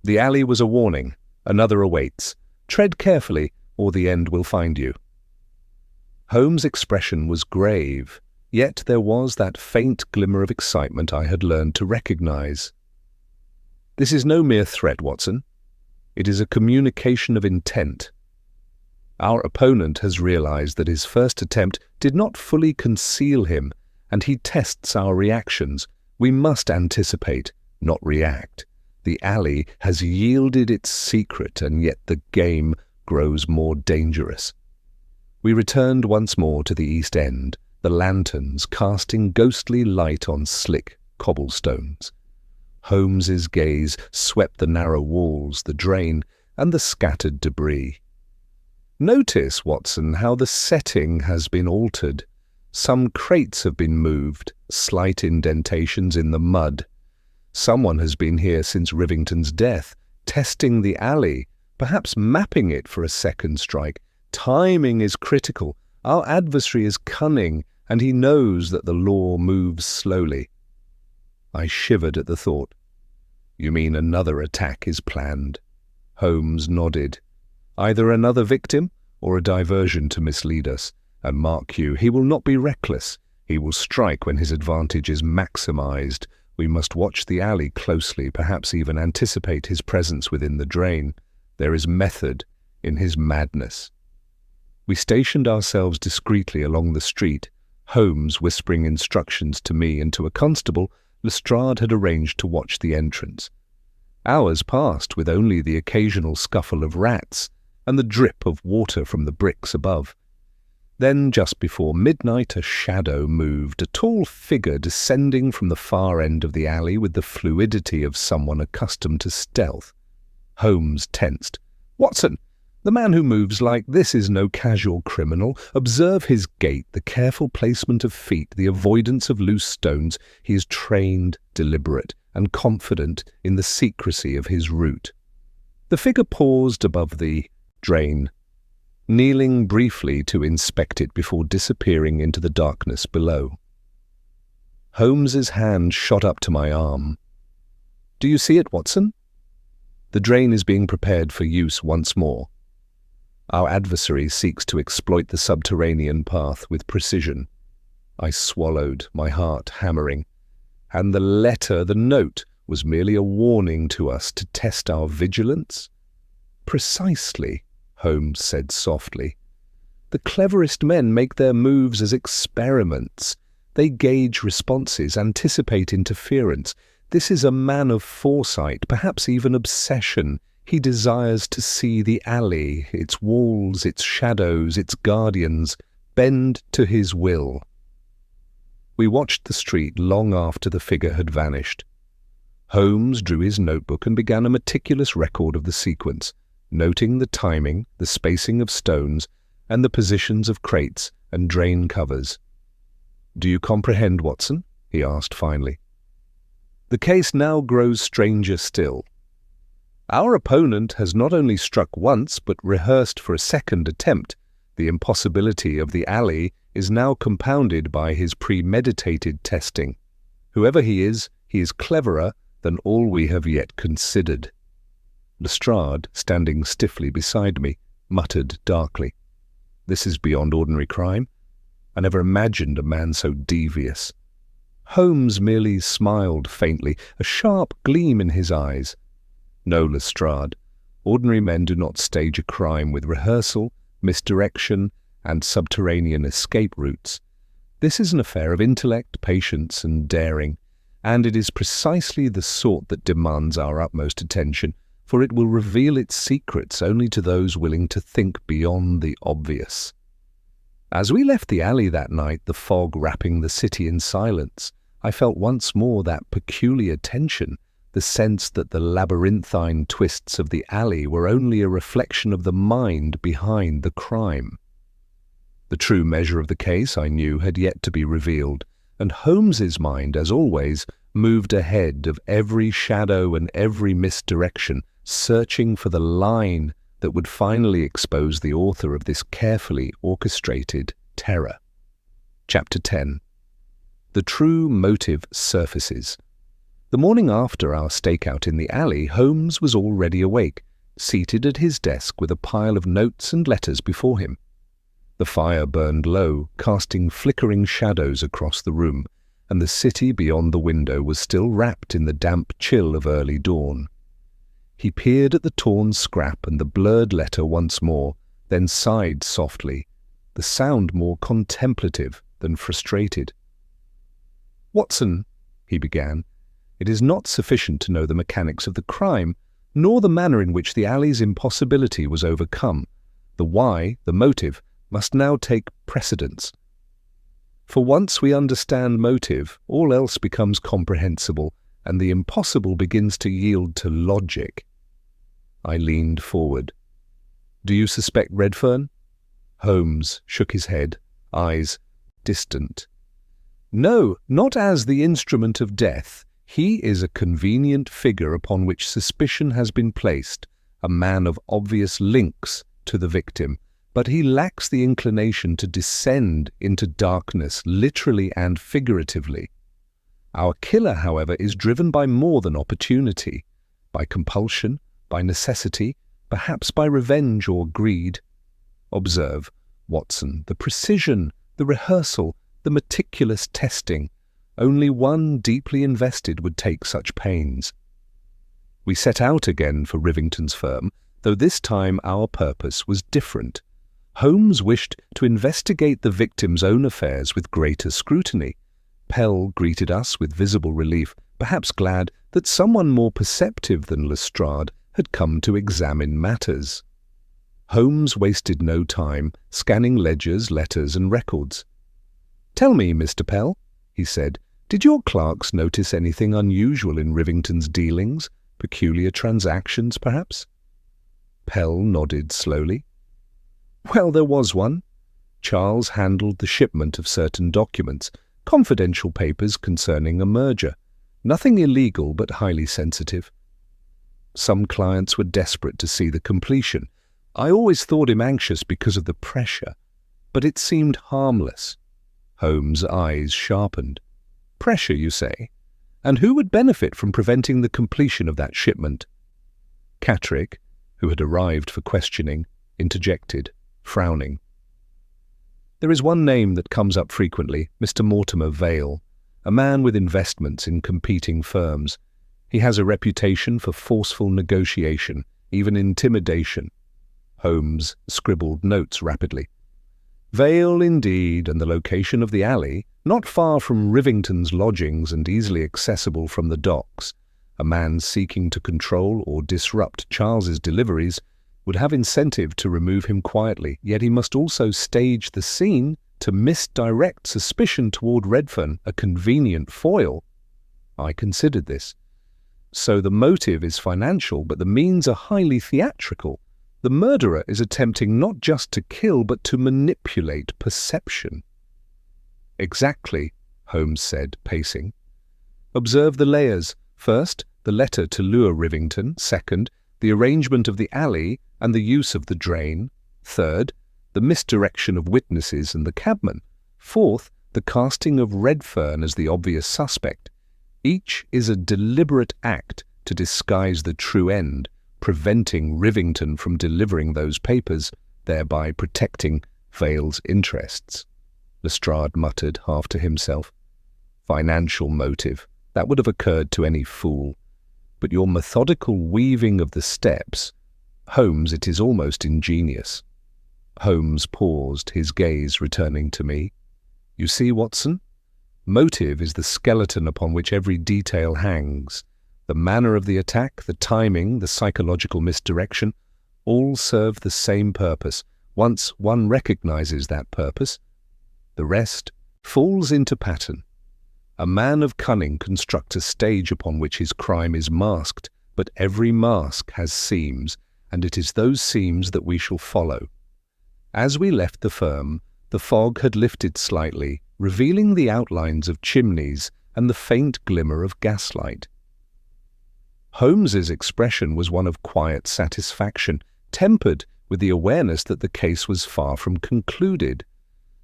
"The alley was a warning. Another awaits. Tread carefully, or the end will find you." Holmes' expression was grave, yet there was that faint glimmer of excitement I had learned to recognize. "This is no mere threat, Watson. It is a communication of intent. Our opponent has realized that his first attempt did not fully conceal him, and he tests our reactions. We must anticipate, not react. The alley has yielded its secret, and yet the game grows more dangerous." We returned once more to the East End, the lanterns casting ghostly light on slick cobblestones. Holmes's gaze swept the narrow walls, the drain, and the scattered debris. "Notice, Watson, how the setting has been altered. Some crates have been moved, slight indentations in the mud. Someone has been here since Rivington's death, testing the alley, perhaps mapping it for a second strike. Timing is critical. Our adversary is cunning, and he knows that the law moves slowly." I shivered at the thought. "You mean another attack is planned?" Holmes nodded. "Either another victim or a diversion to mislead us. And mark you, he will not be reckless. He will strike when his advantage is maximized. We must watch the alley closely, perhaps even anticipate his presence within the drain. There is method in his madness." We stationed ourselves discreetly along the street, Holmes whispering instructions to me and to a constable Lestrade had arranged to watch the entrance. Hours passed with only the occasional scuffle of rats, and the drip of water from the bricks above. Then, just before midnight, a shadow moved, a tall figure descending from the far end of the alley with the fluidity of someone accustomed to stealth. Holmes tensed. "Watson, the man who moves like this is no casual criminal. Observe his gait, the careful placement of feet, the avoidance of loose stones. He is trained, deliberate, and confident in the secrecy of his route." The figure paused above the drain, kneeling briefly to inspect it before disappearing into the darkness below. Holmes's hand shot up to my arm. "Do you see it, Watson? The drain is being prepared for use once more. Our adversary seeks to exploit the subterranean path with precision." I swallowed, my heart hammering. And the letter, the note, was merely a warning to us to test our vigilance? "Precisely," Holmes said softly. "The cleverest men make their moves as experiments. They gauge responses, anticipate interference. This is a man of foresight, perhaps even obsession. He desires to see the alley, its walls, its shadows, its guardians, bend to his will." We watched the street long after the figure had vanished. Holmes drew his notebook and began a meticulous record of the sequence, noting the timing, the spacing of stones, and the positions of crates and drain covers. "Do you comprehend, Watson?" he asked finally. "The case now grows stranger still. Our opponent has not only struck once, but rehearsed for a second attempt. The impossibility of the alley is now compounded by his premeditated testing. Whoever he is cleverer than all we have yet considered." Lestrade, standing stiffly beside me, muttered darkly, "This is beyond ordinary crime. I never imagined a man so devious." Holmes merely smiled faintly, a sharp gleam in his eyes. "No, Lestrade, ordinary men do not stage a crime with rehearsal, misdirection, and subterranean escape routes. This is an affair of intellect, patience, and daring, and it is precisely the sort that demands our utmost attention, for it will reveal its secrets only to those willing to think beyond the obvious." As we left the alley that night, the fog wrapping the city in silence, I felt once more that peculiar tension, the sense that the labyrinthine twists of the alley were only a reflection of the mind behind the crime. The true measure of the case, I knew, had yet to be revealed, and Holmes's mind, as always, moved ahead of every shadow and every misdirection, searching for the line that would finally expose the author of this carefully orchestrated terror. Chapter 10. The true motive surfaces. The morning after our stakeout in the alley, Holmes was already awake, seated at his desk with a pile of notes and letters before him. The fire burned low, casting flickering shadows across the room, and the city beyond the window was still wrapped in the damp chill of early dawn. He peered at the torn scrap and the blurred letter once more, then sighed softly, the sound more contemplative than frustrated. "Watson," he began, "it is not sufficient to know the mechanics of the crime, nor the manner in which the alley's impossibility was overcome. The why, the motive, must now take precedence. For once we understand motive, all else becomes comprehensible, and the impossible begins to yield to logic." I leaned forward. "Do you suspect Redfern?" Holmes shook his head, eyes distant. "No, not as the instrument of death. He is a convenient figure upon which suspicion has been placed, a man of obvious links to the victim, but he lacks the inclination to descend into darkness literally and figuratively. Our killer, however, is driven by more than opportunity, by compulsion, by necessity, perhaps by revenge or greed. Observe, Watson, the precision, the rehearsal, the meticulous testing. Only one deeply invested would take such pains." We set out again for Rivington's firm, though this time our purpose was different. Holmes wished to investigate the victim's own affairs with greater scrutiny. Pell greeted us with visible relief, perhaps glad that someone more perceptive than Lestrade had come to examine matters. Holmes wasted no time scanning ledgers, letters, and records. "Tell me, Mr. Pell," he said, "did your clerks notice anything unusual in Rivington's dealings? Peculiar transactions, perhaps?" Pell nodded slowly. "Well, there was one. Charles handled the shipment of certain documents, confidential papers concerning a merger. Nothing illegal, but highly sensitive. Some clients were desperate to see the completion. I always thought him anxious because of the pressure, but it seemed harmless." Holmes' eyes sharpened. "Pressure, you say? And who would benefit from preventing the completion of that shipment?" Catterick, who had arrived for questioning, interjected, frowning. "There is one name that comes up frequently, Mr. Mortimer Vale, a man with investments in competing firms. He has a reputation for forceful negotiation, even intimidation." Holmes scribbled notes rapidly. "Vale, indeed, and the location of the alley, not far from Rivington's lodgings and easily accessible from the docks. A man seeking to control or disrupt Charles's deliveries would have incentive to remove him quietly, yet he must also stage the scene to misdirect suspicion toward Redfern, a convenient foil. I considered this. So the motive is financial, but the means are highly theatrical. The murderer is attempting not just to kill, but to manipulate perception." "Exactly," Holmes said, pacing. "Observe the layers. First, the letter to lure Rivington. Second, the arrangement of the alley and the use of the drain. Third, the misdirection of witnesses and the cabman. Fourth, the casting of Redfern as the obvious suspect. Each is a deliberate act to disguise the true end, preventing Rivington from delivering those papers, thereby protecting Vale's interests." Lestrade muttered, half to himself. "Financial motive. That would have occurred to any fool. But your methodical weaving of the steps, Holmes, it is almost ingenious." Holmes paused, his gaze returning to me. "You see, Watson? Motive is the skeleton upon which every detail hangs. The manner of the attack, the timing, the psychological misdirection, all serve the same purpose. Once one recognizes that purpose, the rest falls into pattern. A man of cunning constructs a stage upon which his crime is masked, but every mask has seams, and it is those seams that we shall follow." As we left the firm, the fog had lifted slightly, revealing the outlines of chimneys and the faint glimmer of gaslight. Holmes's expression was one of quiet satisfaction, tempered with the awareness that the case was far from concluded.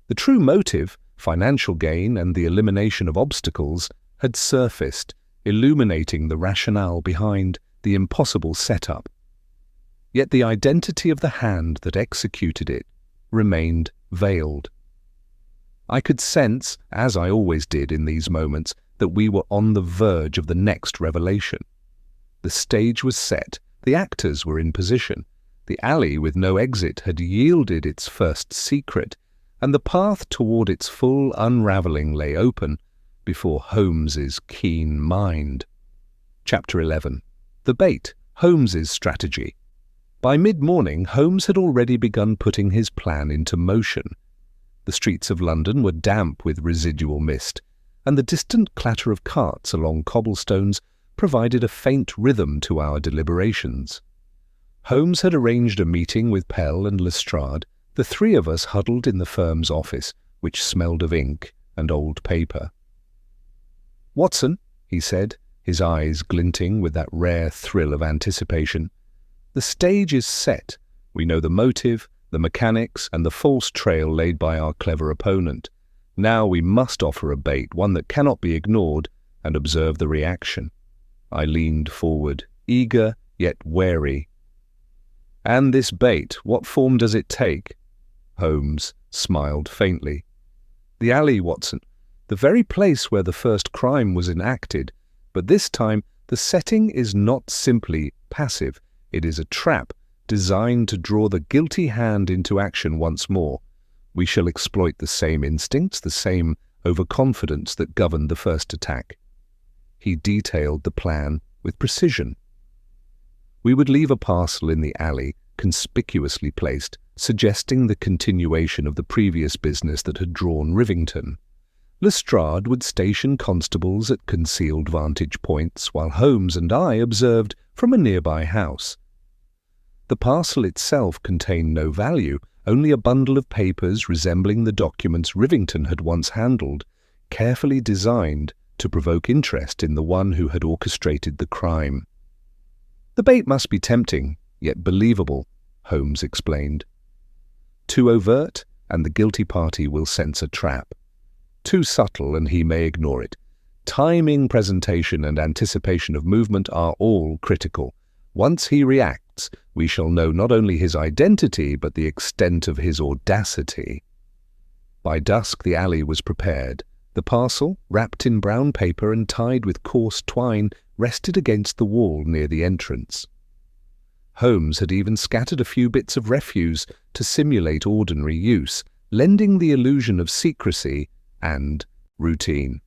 The true motive, financial gain and the elimination of obstacles, had surfaced, illuminating the rationale behind the impossible setup. Yet the identity of the hand that executed it remained veiled. I could sense, as I always did in these moments, that we were on the verge of the next revelation. The stage was set, the actors were in position, the alley with no exit had yielded its first secret, and the path toward its full unravelling lay open before Holmes's keen mind. Chapter 11. The Bait, Holmes's Strategy. By mid-morning, Holmes had already begun putting his plan into motion. The streets of London were damp with residual mist, and the distant clatter of carts along cobblestones provided a faint rhythm to our deliberations. Holmes had arranged a meeting with Pell and Lestrade, the three of us huddled in the firm's office, which smelled of ink and old paper. "Watson," he said, his eyes glinting with that rare thrill of anticipation, "the stage is set. We know the motive, the mechanics, and the false trail laid by our clever opponent. Now we must offer a bait, one that cannot be ignored, and observe the reaction." I leaned forward, eager yet wary. "And this bait, what form does it take?" Holmes smiled faintly. "The alley, Watson, the very place where the first crime was enacted, but this time the setting is not simply passive, it is a trap designed to draw the guilty hand into action once more. We shall exploit the same instincts, the same overconfidence that governed the first attack." He detailed the plan with precision. We would leave a parcel in the alley, conspicuously placed, suggesting the continuation of the previous business that had drawn Rivington. Lestrade would station constables at concealed vantage points, while Holmes and I observed from a nearby house. The parcel itself contained no value, only a bundle of papers resembling the documents Rivington had once handled, carefully designed to provoke interest in the one who had orchestrated the crime. "The bait must be tempting, yet believable," Holmes explained. "Too overt, and the guilty party will sense a trap. Too subtle, and he may ignore it. Timing, presentation, and anticipation of movement are all critical. Once he reacts, we shall know not only his identity, but the extent of his audacity." By dusk the alley was prepared. The parcel, wrapped in brown paper and tied with coarse twine, rested against the wall near the entrance. Holmes had even scattered a few bits of refuse to simulate ordinary use, lending the illusion of secrecy and routine.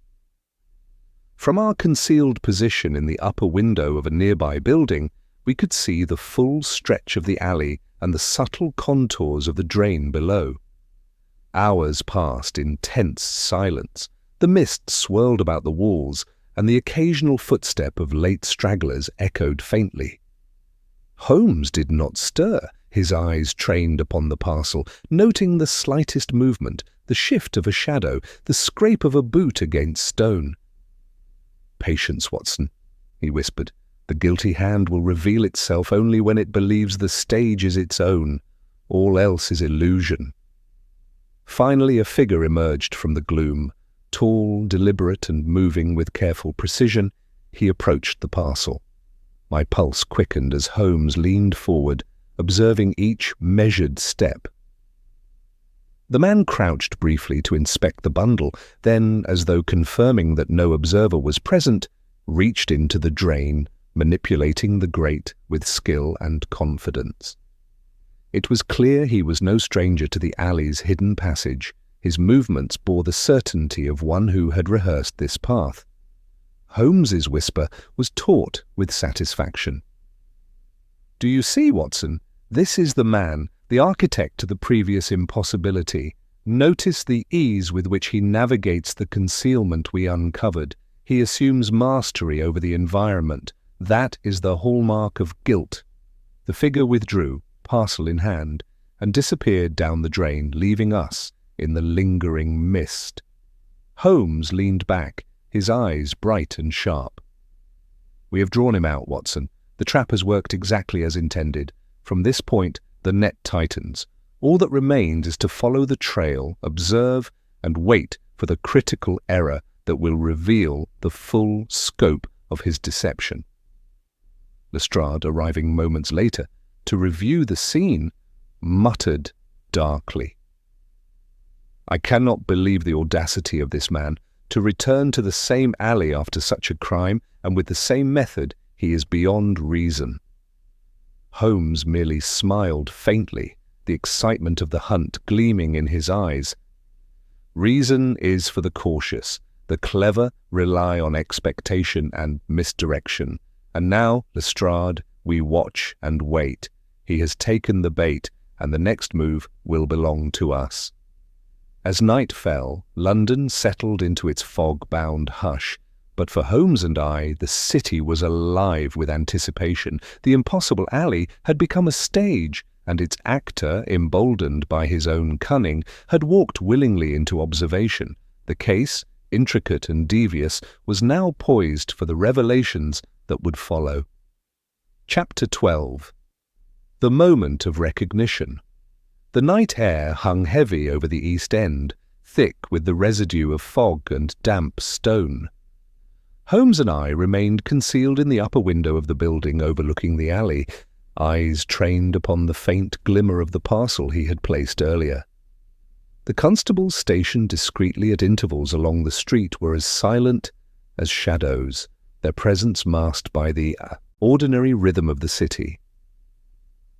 From our concealed position in the upper window of a nearby building, we could see the full stretch of the alley and the subtle contours of the drain below. Hours passed in tense silence. The mist swirled about the walls, and the occasional footstep of late stragglers echoed faintly. Holmes did not stir, his eyes trained upon the parcel, noting the slightest movement, the shift of a shadow, the scrape of a boot against stone. "Patience, Watson," he whispered. "The guilty hand will reveal itself only when it believes the stage is its own. All else is illusion." Finally a figure emerged from the gloom. Tall, deliberate, and moving with careful precision, he approached the parcel. My pulse quickened as Holmes leaned forward, observing each measured step. The man crouched briefly to inspect the bundle, then, as though confirming that no observer was present, reached into the drain, manipulating the grate with skill and confidence. It was clear he was no stranger to the alley's hidden passage. His movements bore the certainty of one who had rehearsed this path. Holmes's whisper was taut with satisfaction. "Do you see, Watson? This is the man, the architect to the previous impossibility. Notice the ease with which he navigates the concealment we uncovered. He assumes mastery over the environment. That is the hallmark of guilt." The figure withdrew, parcel in hand, and disappeared down the drain, leaving us in the lingering mist. Holmes leaned back, his eyes bright and sharp. "We have drawn him out, Watson. The trap has worked exactly as intended. From this point, the net tightens. All that remains is to follow the trail, observe, and wait for the critical error that will reveal the full scope of his deception." Lestrade, arriving moments later to review the scene, muttered darkly, "I cannot believe the audacity of this man. To return to the same alley after such a crime, and with the same method, he is beyond reason." Holmes merely smiled faintly, the excitement of the hunt gleaming in his eyes. "Reason is for the cautious. The clever rely on expectation and misdirection. And now, Lestrade, we watch and wait. He has taken the bait, and the next move will belong to us." As night fell, London settled into its fog-bound hush, but for Holmes and I, the city was alive with anticipation. The impossible alley had become a stage, and its actor, emboldened by his own cunning, had walked willingly into observation. The case, intricate and devious, was now poised for the revelations that would follow. Chapter 12. The moment of recognition. The night air hung heavy over the East End, thick with the residue of fog and damp stone. Holmes and I remained concealed in the upper window of the building overlooking the alley, eyes trained upon the faint glimmer of the parcel he had placed earlier. The constables stationed discreetly at intervals along the street were as silent as shadows, their presence masked by the ordinary rhythm of the city.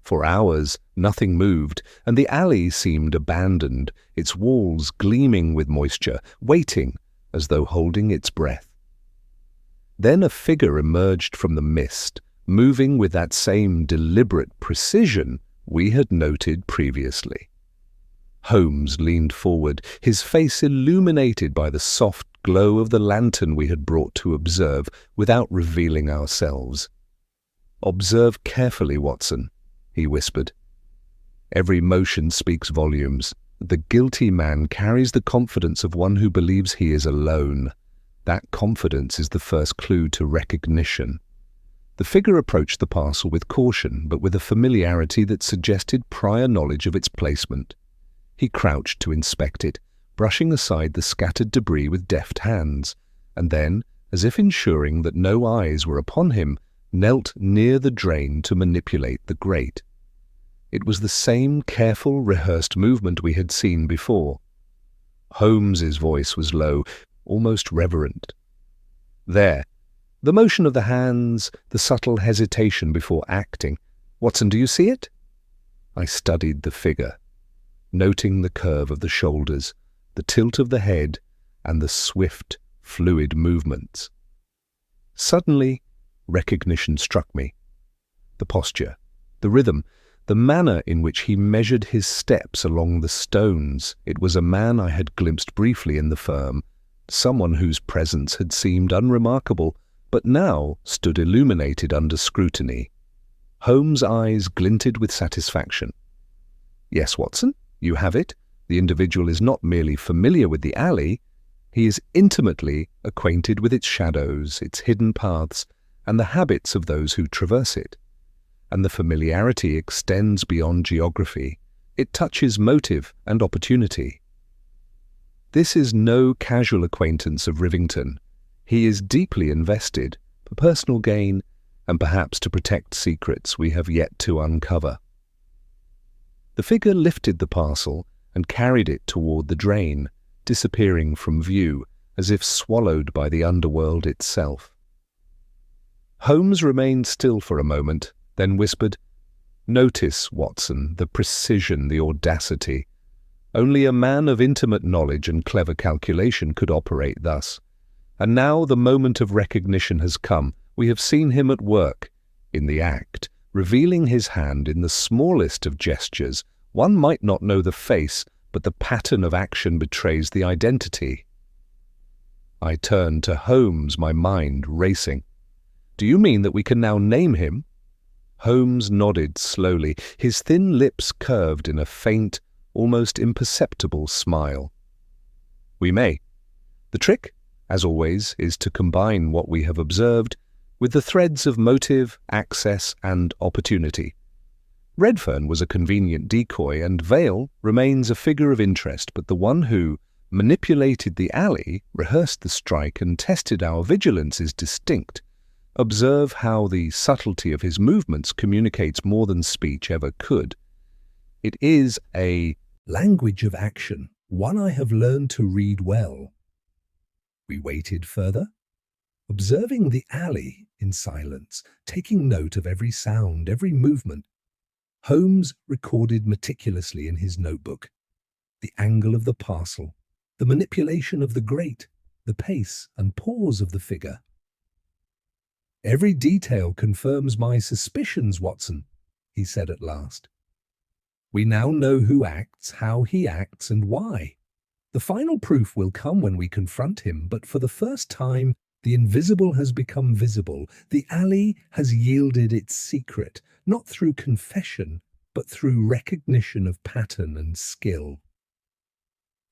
For hours nothing moved, and the alley seemed abandoned, its walls gleaming with moisture, waiting as though holding its breath. Then a figure emerged from the mist, moving with that same deliberate precision we had noted previously. Holmes leaned forward, his face illuminated by the soft glow of the lantern we had brought to observe without revealing ourselves. "Observe carefully, Watson," he whispered. "Every motion speaks volumes. The guilty man carries the confidence of one who believes he is alone. That confidence is the first clue to recognition." The figure approached the parcel with caution, but with a familiarity that suggested prior knowledge of its placement. He crouched to inspect it, brushing aside the scattered debris with deft hands, and then, as if ensuring that no eyes were upon him, knelt near the drain to manipulate the grate. It was the same careful, rehearsed movement we had seen before. Holmes's voice was low, almost reverent. "There. The motion of the hands, the subtle hesitation before acting. Watson, do you see it?" I studied the figure, noting the curve of the shoulders, the tilt of the head, and the swift, fluid movements. Suddenly, recognition struck me. The posture, the rhythm, the manner in which he measured his steps along the stones. It was a man I had glimpsed briefly in the firm, someone whose presence had seemed unremarkable, but now stood illuminated under scrutiny. Holmes' eyes glinted with satisfaction. "Yes, Watson, you have it. The individual is not merely familiar with the alley, he is intimately acquainted with its shadows, its hidden paths, and the habits of those who traverse it. And the familiarity extends beyond geography. It touches motive and opportunity. This is no casual acquaintance of Rivington. He is deeply invested, for personal gain, and perhaps to protect secrets we have yet to uncover." The figure lifted the parcel and carried it toward the drain, disappearing from view, as if swallowed by the underworld itself. Holmes remained still for a moment, then whispered, "Notice, Watson, the precision, the audacity. Only a man of intimate knowledge and clever calculation could operate thus. And now the moment of recognition has come. We have seen him at work, in the act, revealing his hand in the smallest of gestures. One might not know the face, but the pattern of action betrays the identity." I turned to Holmes, my mind racing. "Do you mean that we can now name him?" Holmes nodded slowly, his thin lips curved in a faint, almost imperceptible smile. "We may. The trick, as always, is to combine what we have observed with the threads of motive, access, and opportunity. Redfern was a convenient decoy, and Vale remains a figure of interest, but the one who manipulated the alley, rehearsed the strike, and tested our vigilance is distinct. Observe how the subtlety of his movements communicates more than speech ever could. It is a language of action, one I have learned to read well." We waited further, observing the alley in silence, taking note of every sound, every movement. Holmes recorded meticulously in his notebook the angle of the parcel, the manipulation of the grate, the pace and pause of the figure. "Every detail confirms my suspicions, Watson," he said at last. "We now know who acts, how he acts, and why. The final proof will come when we confront him, but for the first time, the invisible has become visible. The alley has yielded its secret, not through confession, but through recognition of pattern and skill."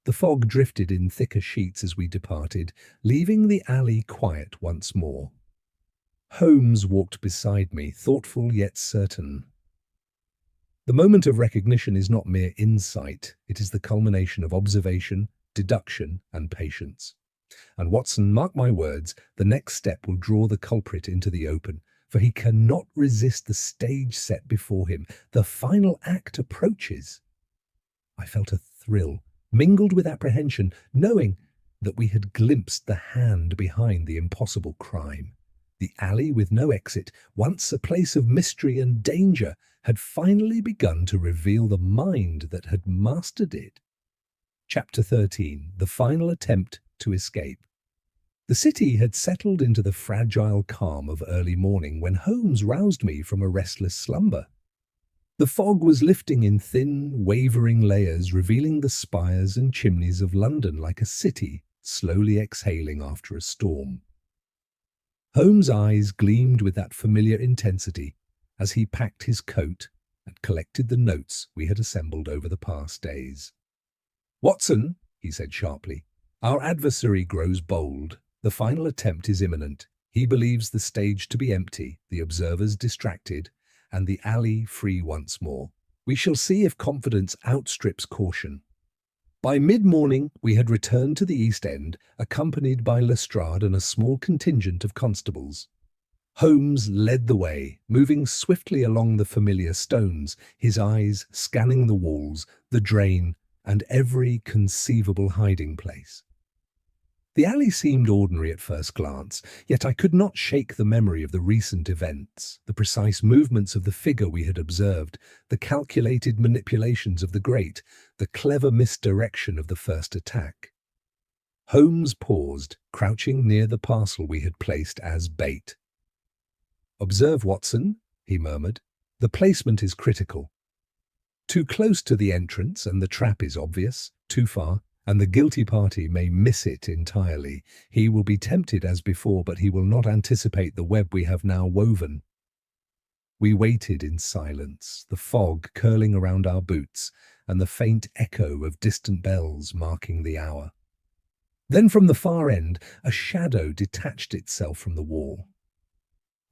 The fog drifted in thicker sheets as we departed, leaving the alley quiet once more. Holmes walked beside me, thoughtful yet certain. The moment of recognition is not mere insight, it is the culmination of observation, deduction, and patience. And Watson, mark my words, the next step will draw the culprit into the open, for he cannot resist the stage set before him. The final act approaches. I felt a thrill, mingled with apprehension, knowing that we had glimpsed the hand behind the impossible crime. The alley with no exit, once a place of mystery and danger, had finally begun to reveal the mind that had mastered it. Chapter 13. The Final Attempt to Escape. The city had settled into the fragile calm of early morning when Holmes roused me from a restless slumber. The fog was lifting in thin, wavering layers, revealing the spires and chimneys of London like a city slowly exhaling after a storm. Holmes' eyes gleamed with that familiar intensity as he packed his coat and collected the notes we had assembled over the past days. "Watson," he said sharply, "our adversary grows bold. The final attempt is imminent. He believes the stage to be empty, the observers distracted, and the alley free once more. We shall see if confidence outstrips caution." By mid-morning, we had returned to the East End, accompanied by Lestrade and a small contingent of constables. Holmes led the way, moving swiftly along the familiar stones, his eyes scanning the walls, the drain, and every conceivable hiding place. The alley seemed ordinary at first glance, yet I could not shake the memory of the recent events, the precise movements of the figure we had observed, the calculated manipulations of the grate, the clever misdirection of the first attack. Holmes paused, crouching near the parcel we had placed as bait. "Observe, Watson," he murmured. "The placement is critical. Too close to the entrance and the trap is obvious, too far, and the guilty party may miss it entirely. He will be tempted as before, but he will not anticipate the web we have now woven." We waited in silence, the fog curling around our boots and the faint echo of distant bells marking the hour. Then from the far end, a shadow detached itself from the wall.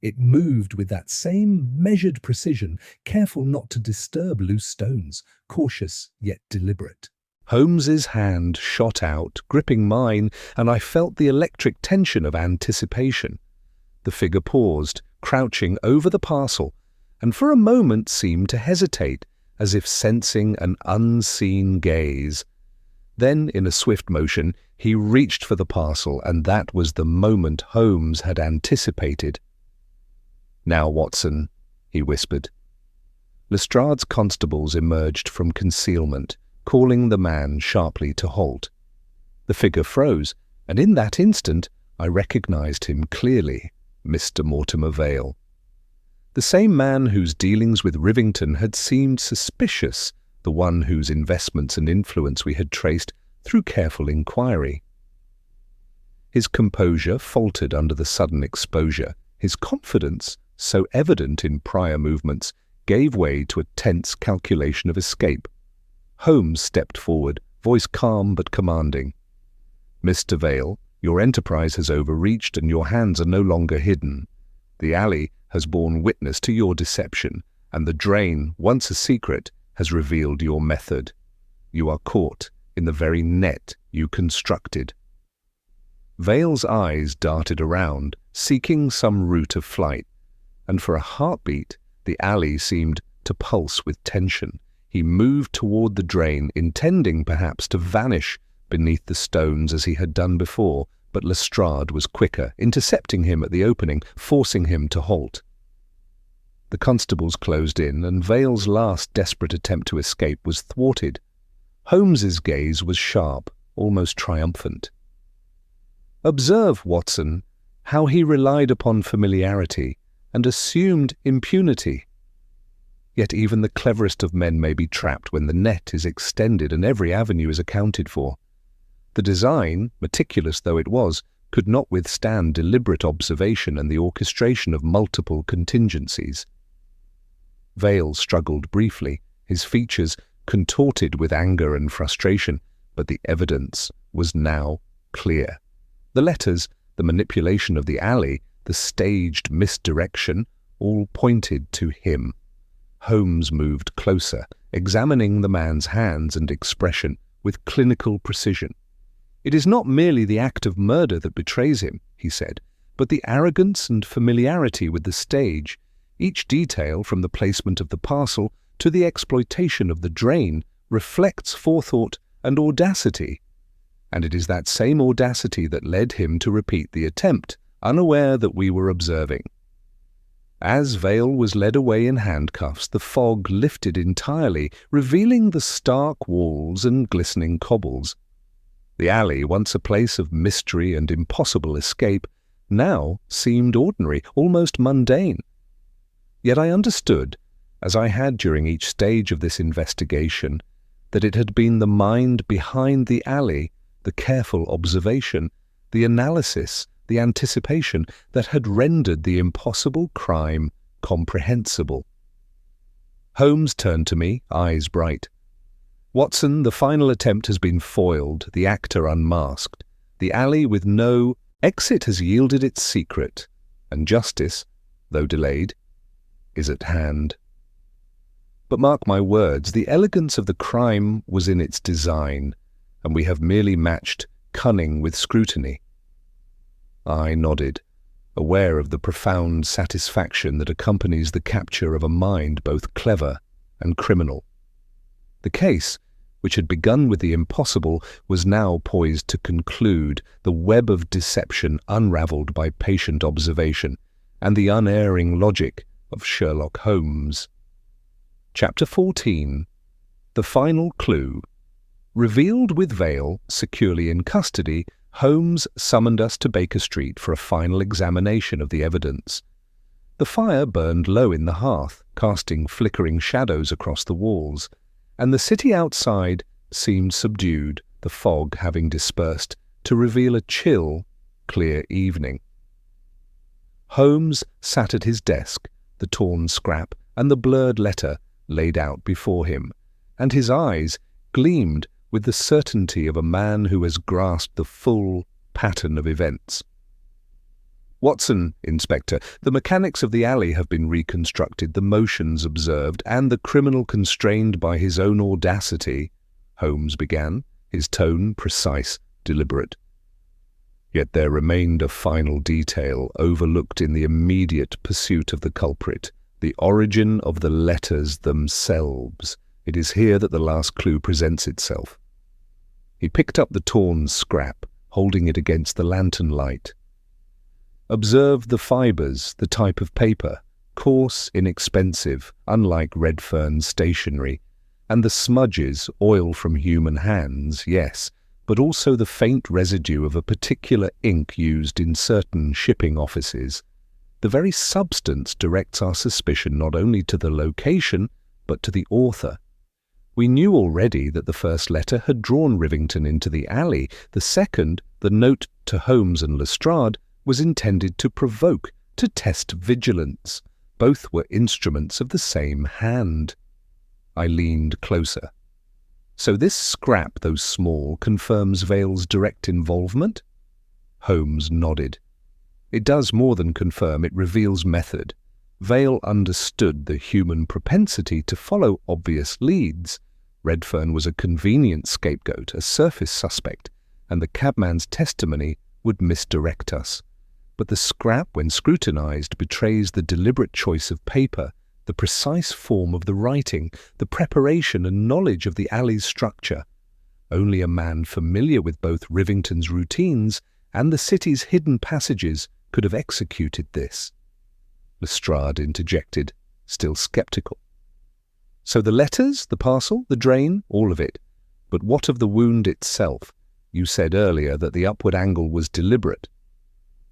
It moved with that same measured precision, careful not to disturb loose stones, cautious yet deliberate. Holmes's hand shot out, gripping mine, and I felt the electric tension of anticipation. The figure paused, crouching over the parcel, and for a moment seemed to hesitate, as if sensing an unseen gaze. Then, in a swift motion, he reached for the parcel, and that was the moment Holmes had anticipated. "Now, Watson," he whispered. Lestrade's constables emerged from concealment, calling the man sharply to halt. The figure froze, and in that instant I recognized him clearly, Mr. Mortimer Vale. The same man whose dealings with Rivington had seemed suspicious, the one whose investments and influence we had traced through careful inquiry. His composure faltered under the sudden exposure. His confidence, so evident in prior movements, gave way to a tense calculation of escape. Holmes stepped forward, voice calm but commanding. "Mr. Vale, your enterprise has overreached and your hands are no longer hidden. The alley has borne witness to your deception, and the drain, once a secret, has revealed your method. You are caught in the very net you constructed." Vale's eyes darted around, seeking some route of flight, and for a heartbeat the alley seemed to pulse with tension. He moved toward the drain, intending perhaps to vanish beneath the stones as he had done before, but Lestrade was quicker, intercepting him at the opening, forcing him to halt. The constables closed in, and Vale's last desperate attempt to escape was thwarted. Holmes's gaze was sharp, almost triumphant. "Observe, Watson, how he relied upon familiarity and assumed impunity. Yet even the cleverest of men may be trapped when the net is extended and every avenue is accounted for. The design, meticulous though it was, could not withstand deliberate observation and the orchestration of multiple contingencies." Vale struggled briefly, his features contorted with anger and frustration, but the evidence was now clear. The letters, the manipulation of the alley, the staged misdirection, all pointed to him. Holmes moved closer, examining the man's hands and expression with clinical precision. "It is not merely the act of murder that betrays him," he said, "but the arrogance and familiarity with the stage. Each detail, from the placement of the parcel to the exploitation of the drain, reflects forethought and audacity. And it is that same audacity that led him to repeat the attempt, unaware that we were observing." As Vale was led away in handcuffs, the fog lifted entirely, revealing the stark walls and glistening cobbles. The alley, once a place of mystery and impossible escape, now seemed ordinary, almost mundane. Yet I understood, as I had during each stage of this investigation, that it had been the mind behind the alley, the careful observation, the analysis, the anticipation, that had rendered the impossible crime comprehensible. Holmes turned to me, eyes bright. "Watson, the final attempt has been foiled, the actor unmasked. The alley with no exit has yielded its secret, and justice, though delayed, is at hand." But mark my words, the elegance of the crime was in its design, and we have merely matched cunning with scrutiny. I nodded, aware of the profound satisfaction that accompanies the capture of a mind both clever and criminal. The case, which had begun with the impossible, was now poised to conclude, the web of deception unravelled by patient observation and the unerring logic of Sherlock Holmes. Chapter 14. The Final Clue. Revealed with Vale securely in custody, Holmes summoned us to Baker Street for a final examination of the evidence. The fire burned low in the hearth, casting flickering shadows across the walls, and the city outside seemed subdued, the fog having dispersed, to reveal a chill, clear evening. Holmes sat at his desk, the torn scrap and the blurred letter laid out before him, and his eyes gleamed with the certainty of a man who has grasped the full pattern of events. "Watson, Inspector, the mechanics of the alley have been reconstructed, the motions observed, and the criminal constrained by his own audacity," Holmes began, his tone precise, deliberate. "Yet there remained a final detail overlooked in the immediate pursuit of the culprit, the origin of the letters themselves. It is here that the last clue presents itself." He picked up the torn scrap, holding it against the lantern light. "Observe the fibres, the type of paper, coarse, inexpensive, unlike Redfern's stationery, and the smudges, oil from human hands, yes, but also the faint residue of a particular ink used in certain shipping offices. The very substance directs our suspicion not only to the location, but to the author. We knew already that the first letter had drawn Rivington into the alley. The second, the note to Holmes and Lestrade, was intended to provoke, to test vigilance. Both were instruments of the same hand. I leaned closer. "So this scrap, though small, confirms Vale's direct involvement?" Holmes nodded. "It does more than confirm, it reveals method. Vale understood the human propensity to follow obvious leads. Redfern was a convenient scapegoat, a surface suspect, and the cabman's testimony would misdirect us. But the scrap, when scrutinized, betrays the deliberate choice of paper, the precise form of the writing, the preparation and knowledge of the alley's structure. Only a man familiar with both Rivington's routines and the city's hidden passages could have executed this." Lestrade interjected, still sceptical. "So the letters, the parcel, the drain, all of it. But what of the wound itself? You said earlier that the upward angle was deliberate."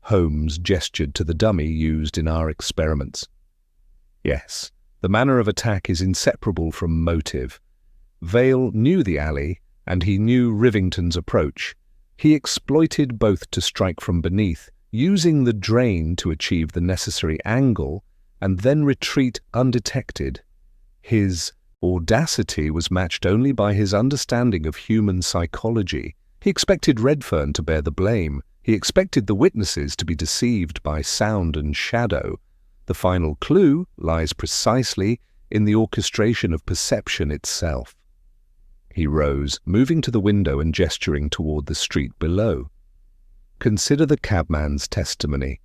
Holmes gestured to the dummy used in our experiments. "Yes, the manner of attack is inseparable from motive. Vale knew the alley, and he knew Rivington's approach. He exploited both to strike from beneath, using the drain to achieve the necessary angle, and then retreat undetected. His audacity was matched only by his understanding of human psychology. He expected Redfern to bear the blame. He expected the witnesses to be deceived by sound and shadow. The final clue lies precisely in the orchestration of perception itself." He rose, moving to the window and gesturing toward the street below. "Consider the cabman's testimony.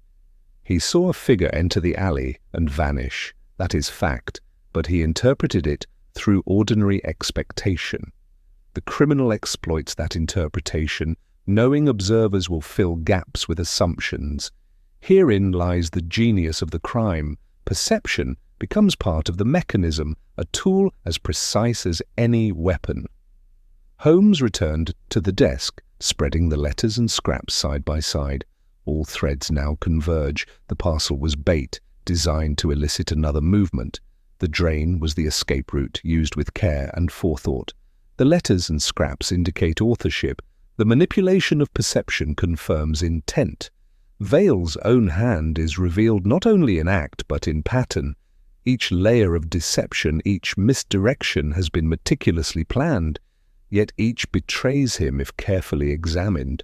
He saw a figure enter the alley and vanish. That is fact, but he interpreted it through ordinary expectation. The criminal exploits that interpretation, knowing observers will fill gaps with assumptions. Herein lies the genius of the crime. Perception becomes part of the mechanism, a tool as precise as any weapon." Holmes returned to the desk, spreading the letters and scraps side by side. All threads now converge. The parcel was bait, designed to elicit another movement. The drain was the escape route, used with care and forethought. The letters and scraps indicate authorship. The manipulation of perception confirms intent. Vale's own hand is revealed not only in act but in pattern. Each layer of deception, each misdirection has been meticulously planned, yet each betrays him if carefully examined.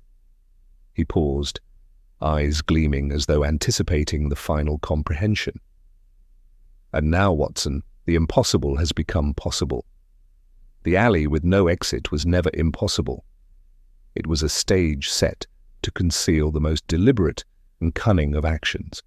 He paused, eyes gleaming as though anticipating the final comprehension. And now, Watson, the impossible has become possible. The alley with no exit was never impossible. It was a stage set to conceal the most deliberate and cunning of actions.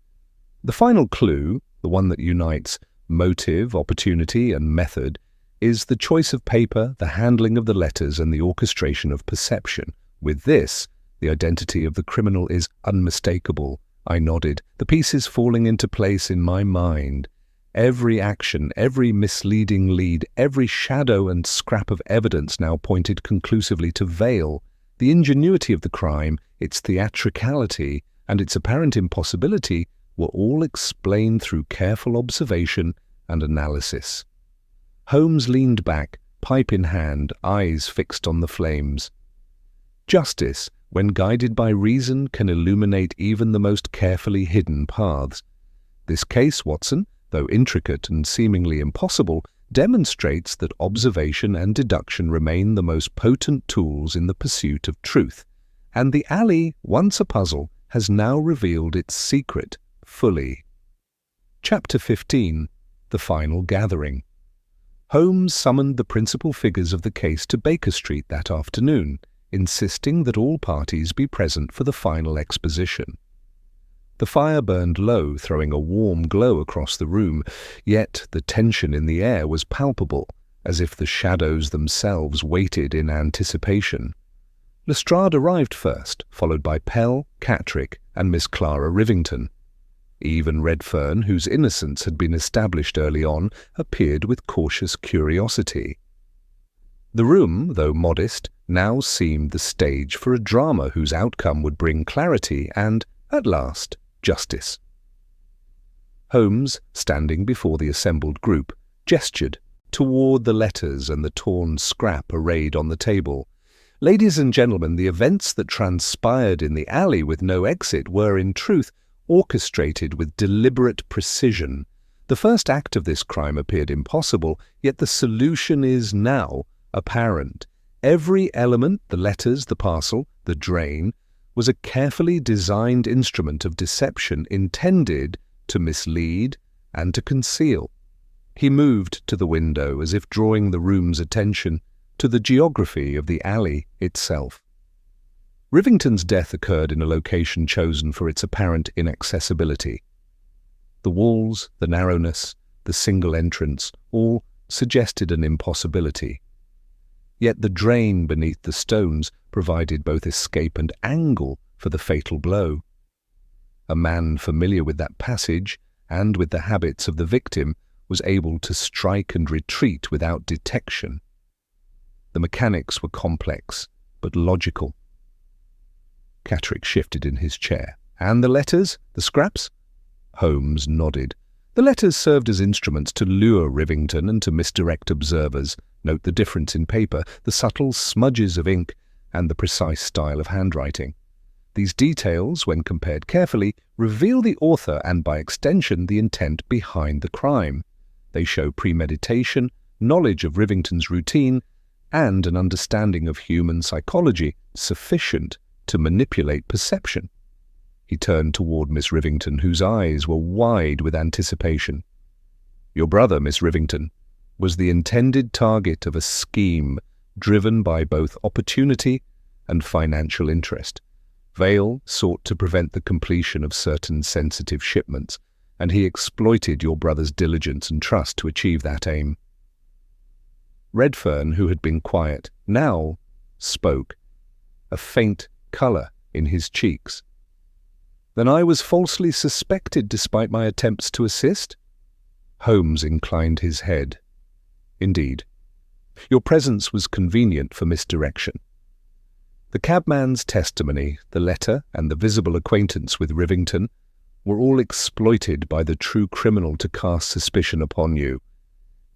The final clue, the one that unites motive, opportunity, and method, is the choice of paper, the handling of the letters, and the orchestration of perception. With this, the identity of the criminal is unmistakable. I nodded, the pieces falling into place in my mind. Every action, every misleading lead, every shadow and scrap of evidence now pointed conclusively to Vale. The ingenuity of the crime, its theatricality, and its apparent impossibility were all explained through careful observation and analysis. Holmes leaned back, pipe in hand, eyes fixed on the flames. Justice, when guided by reason, can illuminate even the most carefully hidden paths. This case, Watson, though intricate and seemingly impossible, demonstrates that observation and deduction remain the most potent tools in the pursuit of truth, and the alley, once a puzzle, has now revealed its secret fully. Chapter 15. The Final Gathering. Holmes summoned the principal figures of the case to Baker Street that afternoon, insisting that all parties be present for the final exposition. The fire burned low, throwing a warm glow across the room, yet the tension in the air was palpable, as if the shadows themselves waited in anticipation. Lestrade arrived first, followed by Pell, Catterick, and Miss Clara Rivington. Even Redfern, whose innocence had been established early on, appeared with cautious curiosity. The room, though modest, now seemed the stage for a drama whose outcome would bring clarity and, at last, justice. Holmes, standing before the assembled group, gestured toward the letters and the torn scrap arrayed on the table. Ladies and gentlemen, the events that transpired in the alley with no exit were, in truth, orchestrated with deliberate precision. The first act of this crime appeared impossible, yet the solution is now apparent. Every element, the letters, the parcel, the drain, was a carefully designed instrument of deception intended to mislead and to conceal. He moved to the window as if drawing the room's attention to the geography of the alley itself. Rivington's death occurred in a location chosen for its apparent inaccessibility. The walls, the narrowness, the single entrance, all suggested an impossibility. Yet the drain beneath the stones provided both escape and angle for the fatal blow. A man familiar with that passage and with the habits of the victim was able to strike and retreat without detection. The mechanics were complex, but logical. Catterick shifted in his chair. And the letters? The scraps? Holmes nodded. The letters served as instruments to lure Rivington and to misdirect observers. Note the difference in paper, the subtle smudges of ink, and the precise style of handwriting. These details, when compared carefully, reveal the author and, by extension, the intent behind the crime. They show premeditation, knowledge of Rivington's routine, and an understanding of human psychology sufficient to manipulate perception. He turned toward Miss Rivington, whose eyes were wide with anticipation. Your brother, Miss Rivington, was the intended target of a scheme driven by both opportunity and financial interest. Vale sought to prevent the completion of certain sensitive shipments, and he exploited your brother's diligence and trust to achieve that aim. Redfern, who had been quiet, now spoke, a faint colour in his cheeks. Then I was falsely suspected despite my attempts to assist? Holmes inclined his head. Indeed. Your presence was convenient for misdirection. The cabman's testimony, the letter, and the visible acquaintance with Rivington were all exploited by the true criminal to cast suspicion upon you.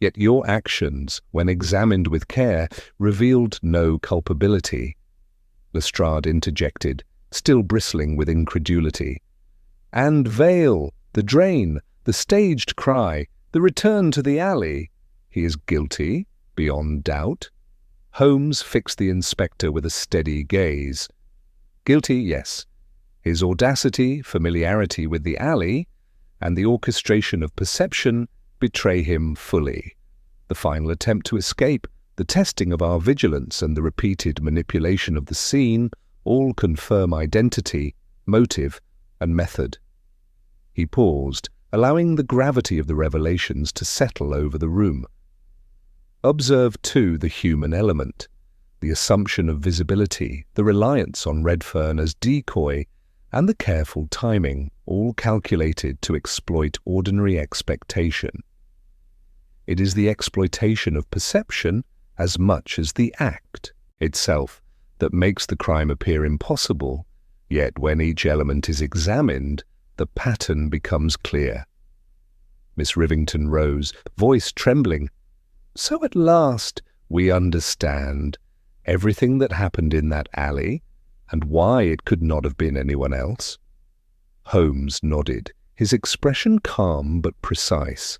Yet your actions, when examined with care, revealed no culpability. Lestrade interjected, still bristling with incredulity. And Vale, the drain, the staged cry, the return to the alley. He is guilty, beyond doubt. Holmes fixed the inspector with a steady gaze. Guilty, yes. His audacity, familiarity with the alley, and the orchestration of perception betray him fully. The final attempt to escape, the testing of our vigilance, and the repeated manipulation of the scene all confirm identity, motive, and method. He paused, allowing the gravity of the revelations to settle over the room. Observe, too, the human element, the assumption of visibility, the reliance on Redfern as decoy, and the careful timing, all calculated to exploit ordinary expectation. It is the exploitation of perception as much as the act itself that makes the crime appear impossible, yet when each element is examined, the pattern becomes clear. Miss Rivington rose, voice trembling. So at last we understand everything that happened in that alley, and why it could not have been anyone else? Holmes nodded, his expression calm but precise.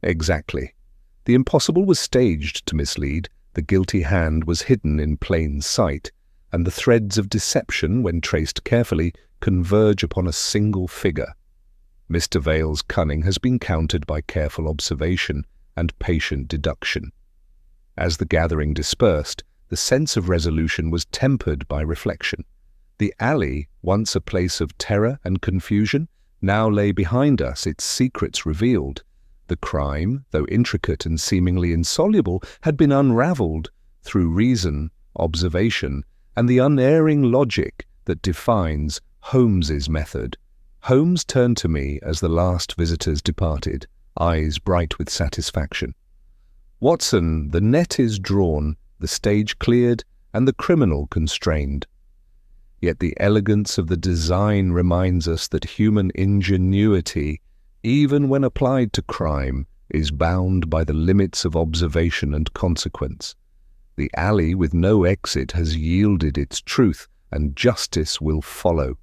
Exactly. The impossible was staged to mislead, the guilty hand was hidden in plain sight, and the threads of deception, when traced carefully, converge upon a single figure. Mr. Vale's cunning has been countered by careful observation and patient deduction. As the gathering dispersed, the sense of resolution was tempered by reflection. The alley, once a place of terror and confusion, now lay behind us, its secrets revealed. The crime, though intricate and seemingly insoluble, had been unravelled through reason, observation, and the unerring logic that defines Holmes's method. Holmes turned to me as the last visitors departed, eyes bright with satisfaction. Watson, the net is drawn, the stage cleared, and the criminal constrained. Yet the elegance of the design reminds us that human ingenuity, even when applied to crime, is bound by the limits of observation and consequence. The alley with no exit has yielded its truth, and justice will follow.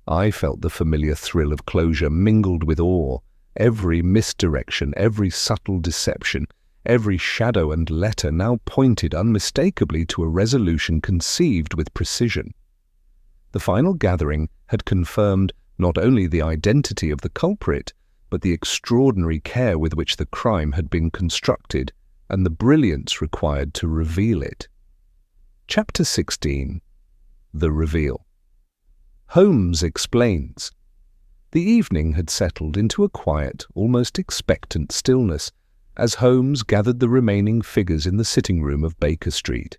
I felt the familiar thrill of closure mingled with awe. Every misdirection, every subtle deception, every shadow and letter now pointed unmistakably to a resolution conceived with precision. The final gathering had confirmed not only the identity of the culprit, but the extraordinary care with which the crime had been constructed and the brilliance required to reveal it. Chapter 16. The Reveal. Holmes explains. The evening had settled into a quiet, almost expectant stillness, as Holmes gathered the remaining figures in the sitting-room of Baker Street.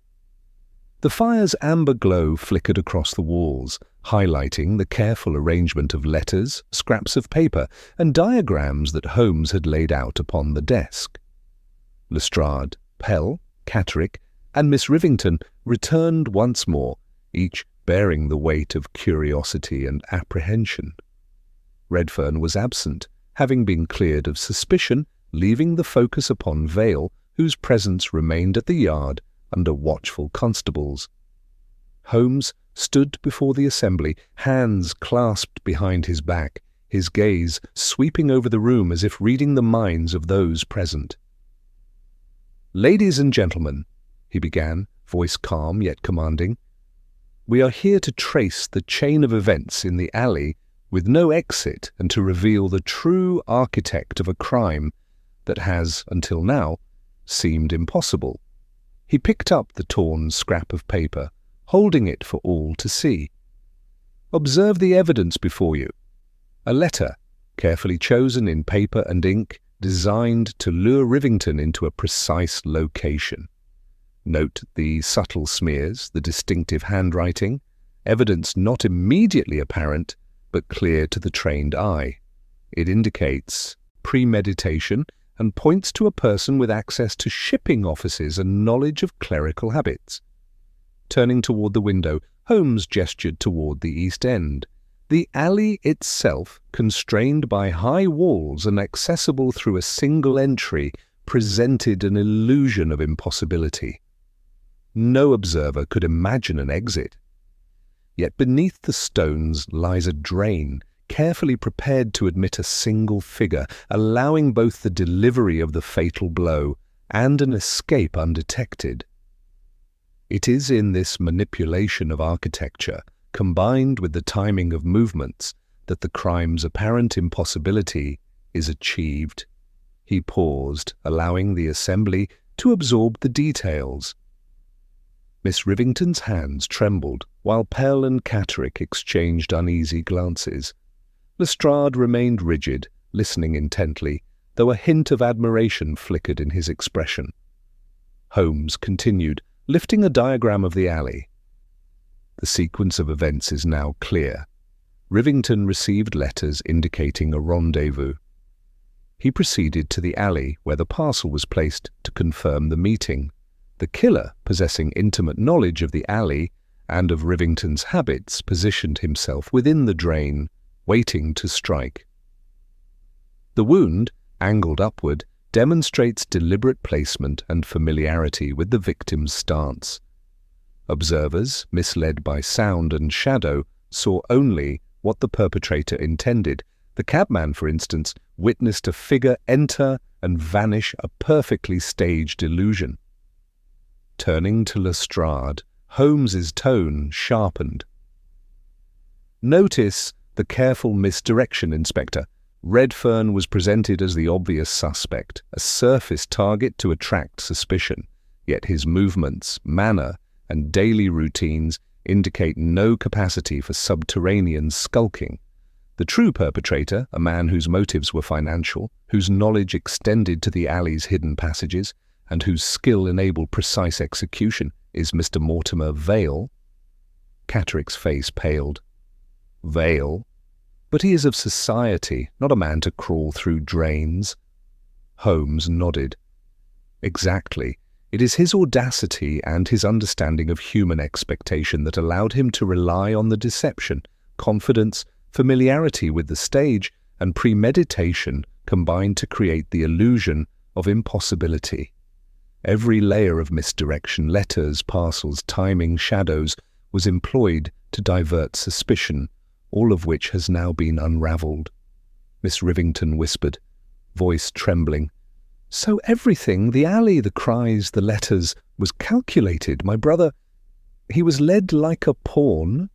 The fire's amber glow flickered across the walls, highlighting the careful arrangement of letters, scraps of paper, and diagrams that Holmes had laid out upon the desk. Lestrade, Pell, Catterick, and Miss Rivington returned once more, each bearing the weight of curiosity and apprehension. Redfern was absent, having been cleared of suspicion, leaving the focus upon Vale, whose presence remained at the yard under watchful constables. Holmes stood before the assembly, hands clasped behind his back, his gaze sweeping over the room as if reading the minds of those present. "Ladies and gentlemen," he began, voice calm yet commanding, "we are here to trace the chain of events in the alley with no exit and to reveal the true architect of a crime that has, until now, seemed impossible." He picked up the torn scrap of paper, holding it for all to see. "Observe the evidence before you. A letter, carefully chosen in paper and ink, designed to lure Rivington into a precise location. Note the subtle smears, the distinctive handwriting, evidence not immediately apparent, but clear to the trained eye. It indicates premeditation and points to a person with access to shipping offices and knowledge of clerical habits. Turning toward the window, Holmes gestured toward the east end. The alley itself, constrained by high walls and accessible through a single entry, presented an illusion of impossibility. No observer could imagine an exit. Yet beneath the stones lies a drain, carefully prepared to admit a single figure, allowing both the delivery of the fatal blow and an escape undetected. It is in this manipulation of architecture, combined with the timing of movements, that the crime's apparent impossibility is achieved. He paused, allowing the assembly to absorb the details. Miss Rivington's hands trembled, while Pell and Catterick exchanged uneasy glances. Lestrade remained rigid, listening intently, though a hint of admiration flickered in his expression. Holmes continued, lifting a diagram of the alley. The sequence of events is now clear. Rivington received letters indicating a rendezvous. He proceeded to the alley where the parcel was placed to confirm the meeting. The killer, possessing intimate knowledge of the alley and of Rivington's habits, positioned himself within the drain, waiting to strike. The wound, angled upward, demonstrates deliberate placement and familiarity with the victim's stance. Observers, misled by sound and shadow, saw only what the perpetrator intended. The cabman, for instance, witnessed a figure enter and vanish, a perfectly staged illusion. Turning to Lestrade, Holmes's tone sharpened. "Notice the careful misdirection, Inspector. Redfern was presented as the obvious suspect, a surface target to attract suspicion, yet his movements, manner, and daily routines indicate no capacity for subterranean skulking. The true perpetrator, a man whose motives were financial, whose knowledge extended to the alley's hidden passages, and whose skill enabled precise execution, is Mr. Mortimer Vale." Catterick's face paled. "Vale? But he is of society, not a man to crawl through drains." Holmes nodded. "Exactly. It is his audacity and his understanding of human expectation that allowed him to rely on the deception, confidence, familiarity with the stage, and premeditation combined to create the illusion of impossibility. Every layer of misdirection, letters, parcels, timing, shadows, was employed to divert suspicion, all of which has now been unravelled." Miss Rivington whispered, voice trembling. "So everything, the alley, the cries, the letters, was calculated. My brother, he was led like a pawn?"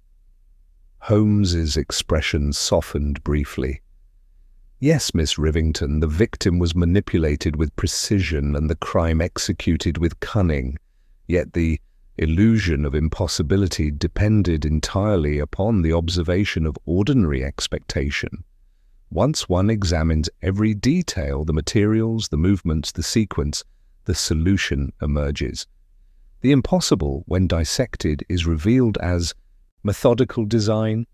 Holmes's expression softened briefly. "Yes, Miss Rivington, the victim was manipulated with precision and the crime executed with cunning, yet the illusion of impossibility depended entirely upon the observation of ordinary expectation. Once one examines every detail, the materials, the movements, the sequence, the solution emerges. The impossible, when dissected, is revealed as methodical design."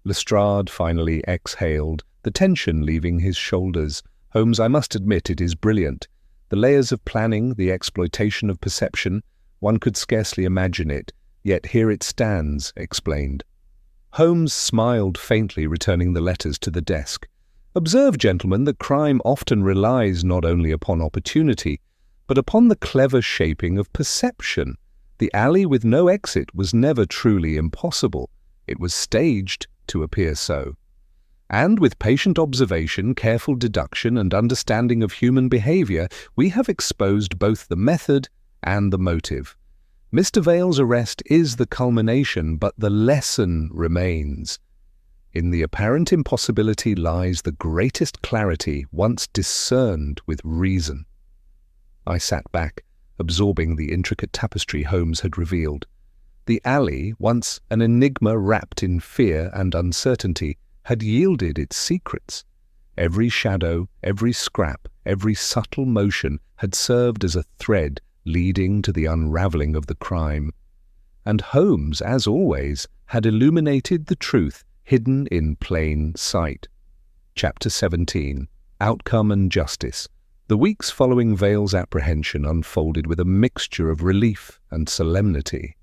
Lestrade finally exhaled, the tension leaving his shoulders. "Holmes, I must admit it is brilliant. The layers of planning, the exploitation of perception, one could scarcely imagine it, yet here it stands," explained. Holmes smiled faintly, returning the letters to the desk. "Observe, gentlemen, that crime often relies not only upon opportunity, but upon the clever shaping of perception. The alley with no exit was never truly impossible. It was staged to appear so. And with patient observation, careful deduction, and understanding of human behavior, we have exposed both the method and the motive. Mr. Vale's arrest is the culmination, but the lesson remains. In the apparent impossibility lies the greatest clarity once discerned with reason." I sat back, absorbing the intricate tapestry Holmes had revealed. The alley, once an enigma wrapped in fear and uncertainty, had yielded its secrets. Every shadow, every scrap, every subtle motion had served as a thread leading to the unravelling of the crime. And Holmes, as always, had illuminated the truth hidden in plain sight. Chapter 17. Outcome and Justice. The weeks following Vale's apprehension unfolded with a mixture of relief and solemnity.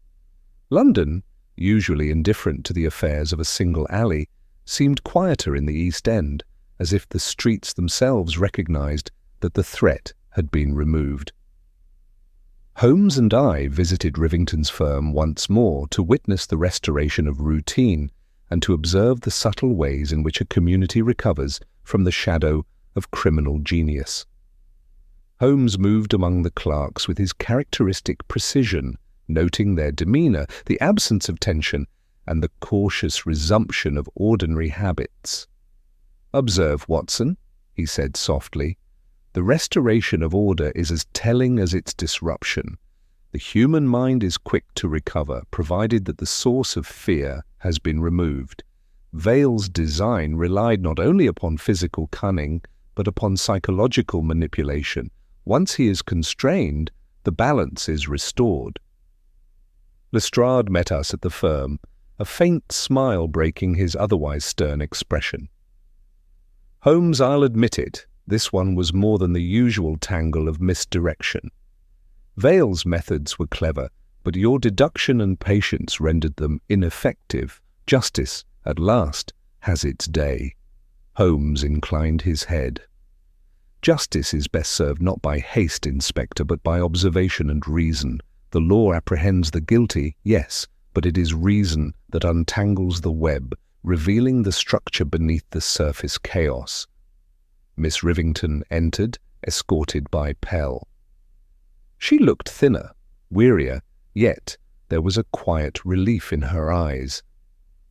London, usually indifferent to the affairs of a single alley, seemed quieter in the East End, as if the streets themselves recognized that the threat had been removed. Holmes and I visited Rivington's firm once more to witness the restoration of routine and to observe the subtle ways in which a community recovers from the shadow of criminal genius. Holmes moved among the clerks with his characteristic precision, noting their demeanour, the absence of tension, and the cautious resumption of ordinary habits. "Observe, Watson," he said softly. "The restoration of order is as telling as its disruption. The human mind is quick to recover, provided that the source of fear has been removed. Vale's design relied not only upon physical cunning, but upon psychological manipulation. Once he is constrained, the balance is restored." Lestrade met us at the firm, a faint smile breaking his otherwise stern expression. "Holmes, I'll admit it, this one was more than the usual tangle of misdirection. Vale's methods were clever, but your deduction and patience rendered them ineffective. Justice, at last, has its day." Holmes inclined his head. "Justice is best served not by haste, Inspector, but by observation and reason. The law apprehends the guilty, yes, but it is reason that untangles the web, revealing the structure beneath the surface chaos." Miss Rivington entered, escorted by Pell. She looked thinner, wearier, yet there was a quiet relief in her eyes.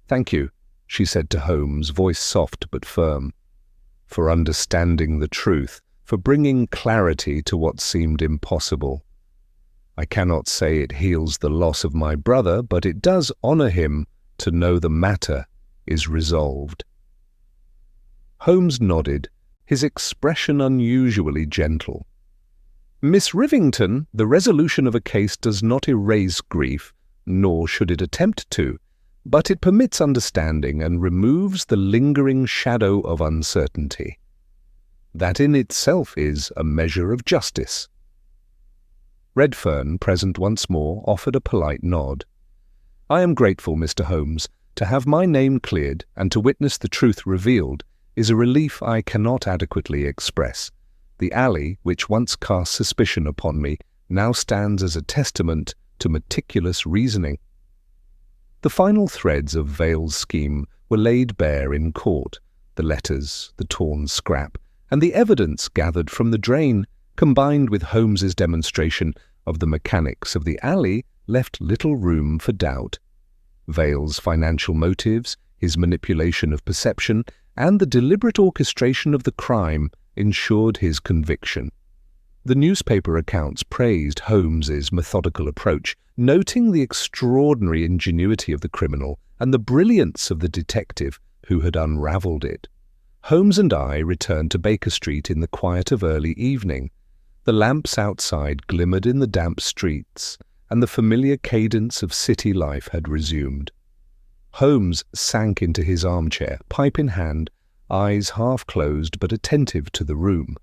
"Thank you," she said to Holmes, voice soft but firm, "for understanding the truth, for bringing clarity to what seemed impossible. I cannot say it heals the loss of my brother, but it does honor him to know the matter is resolved." Holmes nodded, his expression unusually gentle. "Miss Rivington, the resolution of a case does not erase grief, nor should it attempt to, but it permits understanding and removes the lingering shadow of uncertainty. That in itself is a measure of justice." Redfern, present once more, offered a polite nod. "I am grateful, Mr. Holmes. To have my name cleared and to witness the truth revealed is a relief I cannot adequately express. The alley, which once cast suspicion upon me, now stands as a testament to meticulous reasoning." The final threads of Vale's scheme were laid bare in court, the letters, the torn scrap, and the evidence gathered from the drain, combined with Holmes's demonstration of the mechanics of the alley, left little room for doubt. Vale's financial motives, his manipulation of perception, and the deliberate orchestration of the crime ensured his conviction. The newspaper accounts praised Holmes's methodical approach, noting the extraordinary ingenuity of the criminal and the brilliance of the detective who had unravelled it. Holmes and I returned to Baker Street in the quiet of early evening. The lamps outside glimmered in the damp streets, and the familiar cadence of city life had resumed. Holmes sank into his armchair, pipe in hand, eyes half closed but attentive to the room.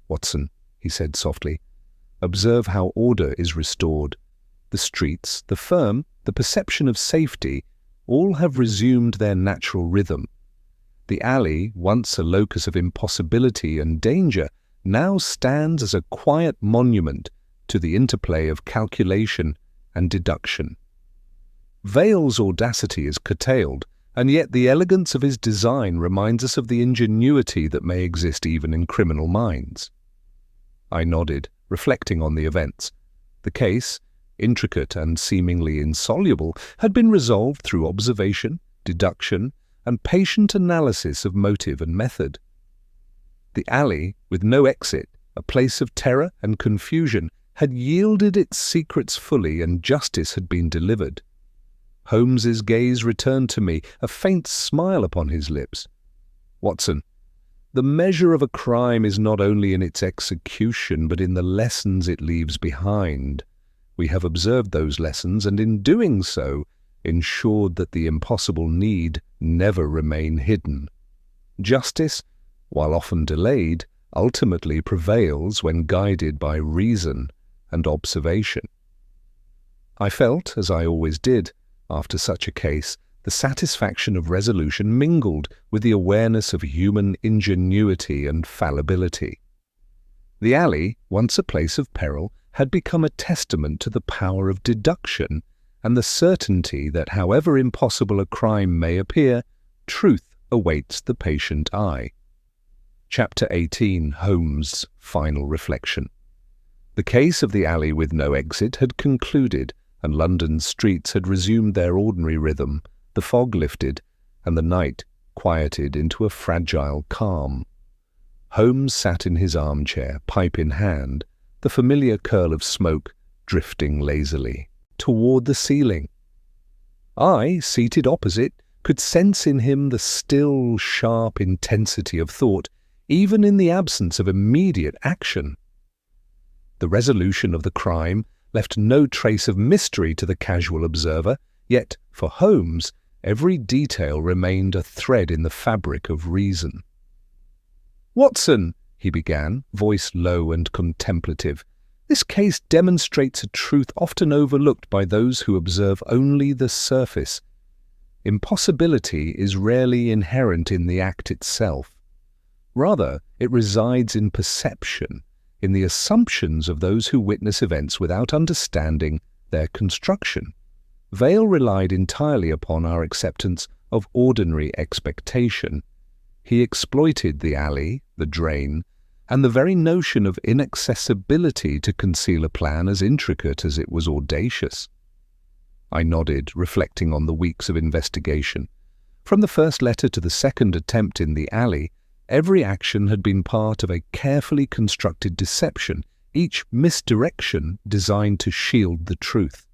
"Watson," he said softly, "observe how order is restored. The streets, the firm, the perception of safety, all have resumed their natural rhythm. The alley, once a locus of impossibility and danger, now stands as a quiet monument to the interplay of calculation and deduction. Vale's audacity is curtailed, and yet the elegance of his design reminds us of the ingenuity that may exist even in criminal minds." I nodded, reflecting on the events. The case, intricate and seemingly insoluble, had been resolved through observation, deduction, and patient analysis of motive and method. The alley, with no exit, a place of terror and confusion, had yielded its secrets fully, and justice had been delivered. Holmes's gaze returned to me, a faint smile upon his lips. "Watson, the measure of a crime is not only in its execution, but in the lessons it leaves behind. We have observed those lessons, and in doing so, ensured that the impossible need never remain hidden. Justice, while often delayed, ultimately prevails when guided by reason and observation." I felt, as I always did, after such a case, the satisfaction of resolution mingled with the awareness of human ingenuity and fallibility. The alley, once a place of peril, had become a testament to the power of deduction and the certainty that however impossible a crime may appear, truth awaits the patient eye. Chapter 18, Holmes' Final Reflection. The case of the alley with no exit had concluded, and London's streets had resumed their ordinary rhythm. The fog lifted, and the night quieted into a fragile calm. Holmes sat in his armchair, pipe in hand, the familiar curl of smoke drifting lazily toward the ceiling. I, seated opposite, could sense in him the still, sharp intensity of thought, even in the absence of immediate action. The resolution of the crime left no trace of mystery to the casual observer, yet, for Holmes, every detail remained a thread in the fabric of reason. "Watson," he began, voice low and contemplative, "this case demonstrates a truth often overlooked by those who observe only the surface. Impossibility is rarely inherent in the act itself. Rather, it resides in perception, in the assumptions of those who witness events without understanding their construction. Vail relied entirely upon our acceptance of ordinary expectation. He exploited the alley, the drain, and the very notion of inaccessibility to conceal a plan as intricate as it was audacious." I nodded, reflecting on the weeks of investigation. From the first letter to the second attempt in the alley, every action had been part of a carefully constructed deception, each misdirection designed to shield the truth.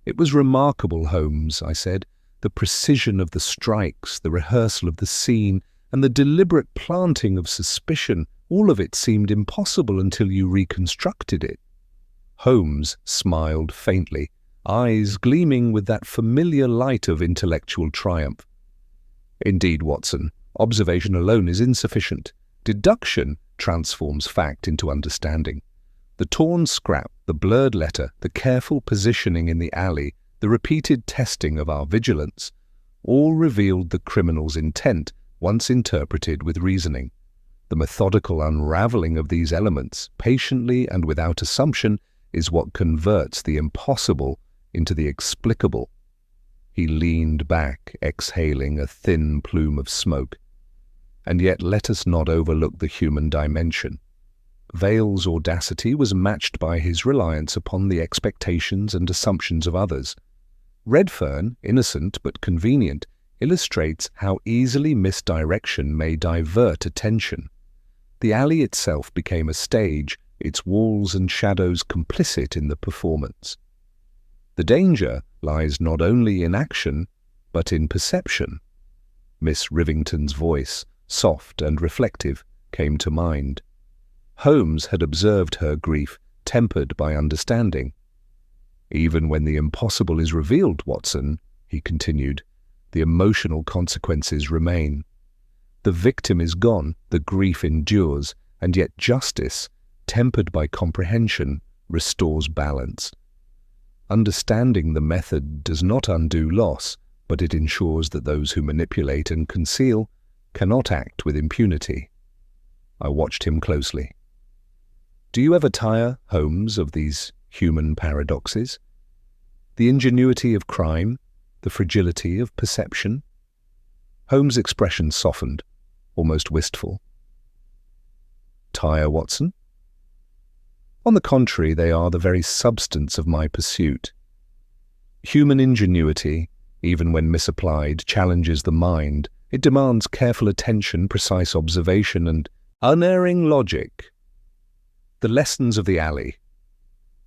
"It was remarkable, Holmes," I said, "the precision of the strikes, the rehearsal of the scene, and the deliberate planting of suspicion. All of it seemed impossible until you reconstructed it." Holmes smiled faintly, eyes gleaming with that familiar light of intellectual triumph. "Indeed, Watson, observation alone is insufficient. Deduction transforms fact into understanding. The torn scrap, the blurred letter, the careful positioning in the alley, the repeated testing of our vigilance, all revealed the criminal's intent once interpreted with reasoning. The methodical unraveling of these elements, patiently and without assumption, is what converts the impossible into the explicable." He leaned back, exhaling a thin plume of smoke. "And yet let us not overlook the human dimension. Vail's audacity was matched by his reliance upon the expectations and assumptions of others. Redfern, innocent but convenient, illustrates how easily misdirection may divert attention. The alley itself became a stage, its walls and shadows complicit in the performance. The danger lies not only in action, but in perception." Miss Rivington's voice, soft and reflective, came to mind. Holmes had observed her grief, tempered by understanding. "Even when the impossible is revealed, Watson," he continued, "the emotional consequences remain. The victim is gone, the grief endures, and yet justice, tempered by comprehension, restores balance. Understanding the method does not undo loss, but it ensures that those who manipulate and conceal cannot act with impunity." I watched him closely. "Do you ever tire, Holmes, of these human paradoxes? The ingenuity of crime, the fragility of perception?" Holmes' expression softened, almost wistful. "Tire, Watson?" "On the contrary, they are the very substance of my pursuit. Human ingenuity, even when misapplied, challenges the mind. It demands careful attention, precise observation, and unerring logic. The lessons of the alley,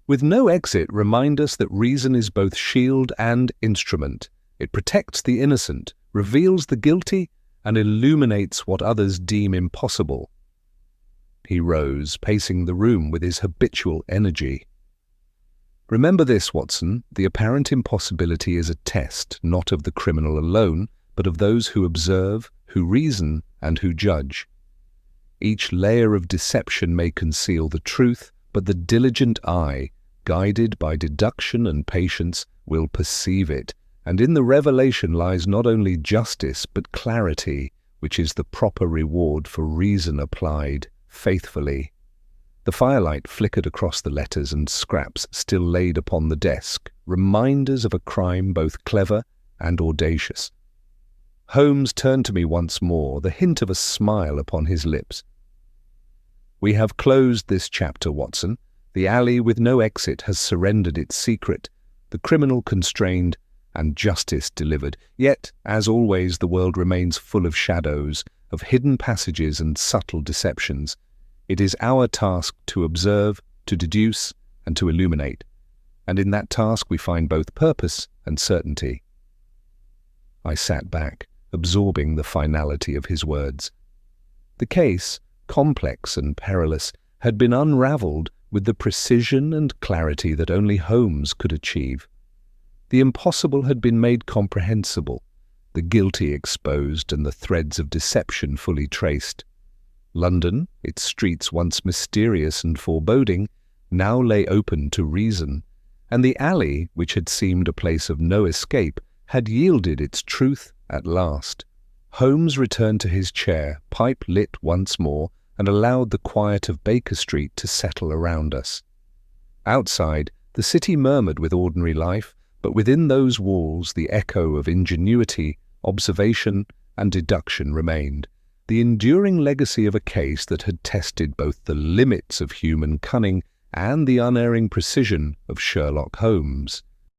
with no exit, remind us that reason is both shield and instrument. It protects the innocent, reveals the guilty, and illuminates what others deem impossible." He rose, pacing the room with his habitual energy. "Remember this, Watson, the apparent impossibility is a test, not of the criminal alone, but of those who observe, who reason, and who judge. Each layer of deception may conceal the truth, but the diligent eye, guided by deduction and patience, will perceive it, and in the revelation lies not only justice but clarity, which is the proper reward for reason applied faithfully. The firelight flickered across the letters and scraps still laid upon the desk, reminders of a crime both clever and audacious. Holmes turned to me once more, the hint of a smile upon his lips. "We have closed this chapter, Watson. The alley with no exit has surrendered its secret, the criminal constrained, and justice delivered. Yet, as always, the world remains full of shadows, of hidden passages and subtle deceptions. It is our task to observe, to deduce, and to illuminate. And in that task we find both purpose and certainty." I sat back, absorbing the finality of his words. The case, complex and perilous, had been unravelled with the precision and clarity that only Holmes could achieve. The impossible had been made comprehensible, the guilty exposed and the threads of deception fully traced. London, its streets once mysterious and foreboding, now lay open to reason, and the alley, which had seemed a place of no escape, had yielded its truth at last. Holmes returned to his chair, pipe lit once more, and allowed the quiet of Baker Street to settle around us. Outside, the city murmured with ordinary life, but within those walls the echo of ingenuity, observation, and deduction remained, the enduring legacy of a case that had tested both the limits of human cunning and the unerring precision of Sherlock Holmes.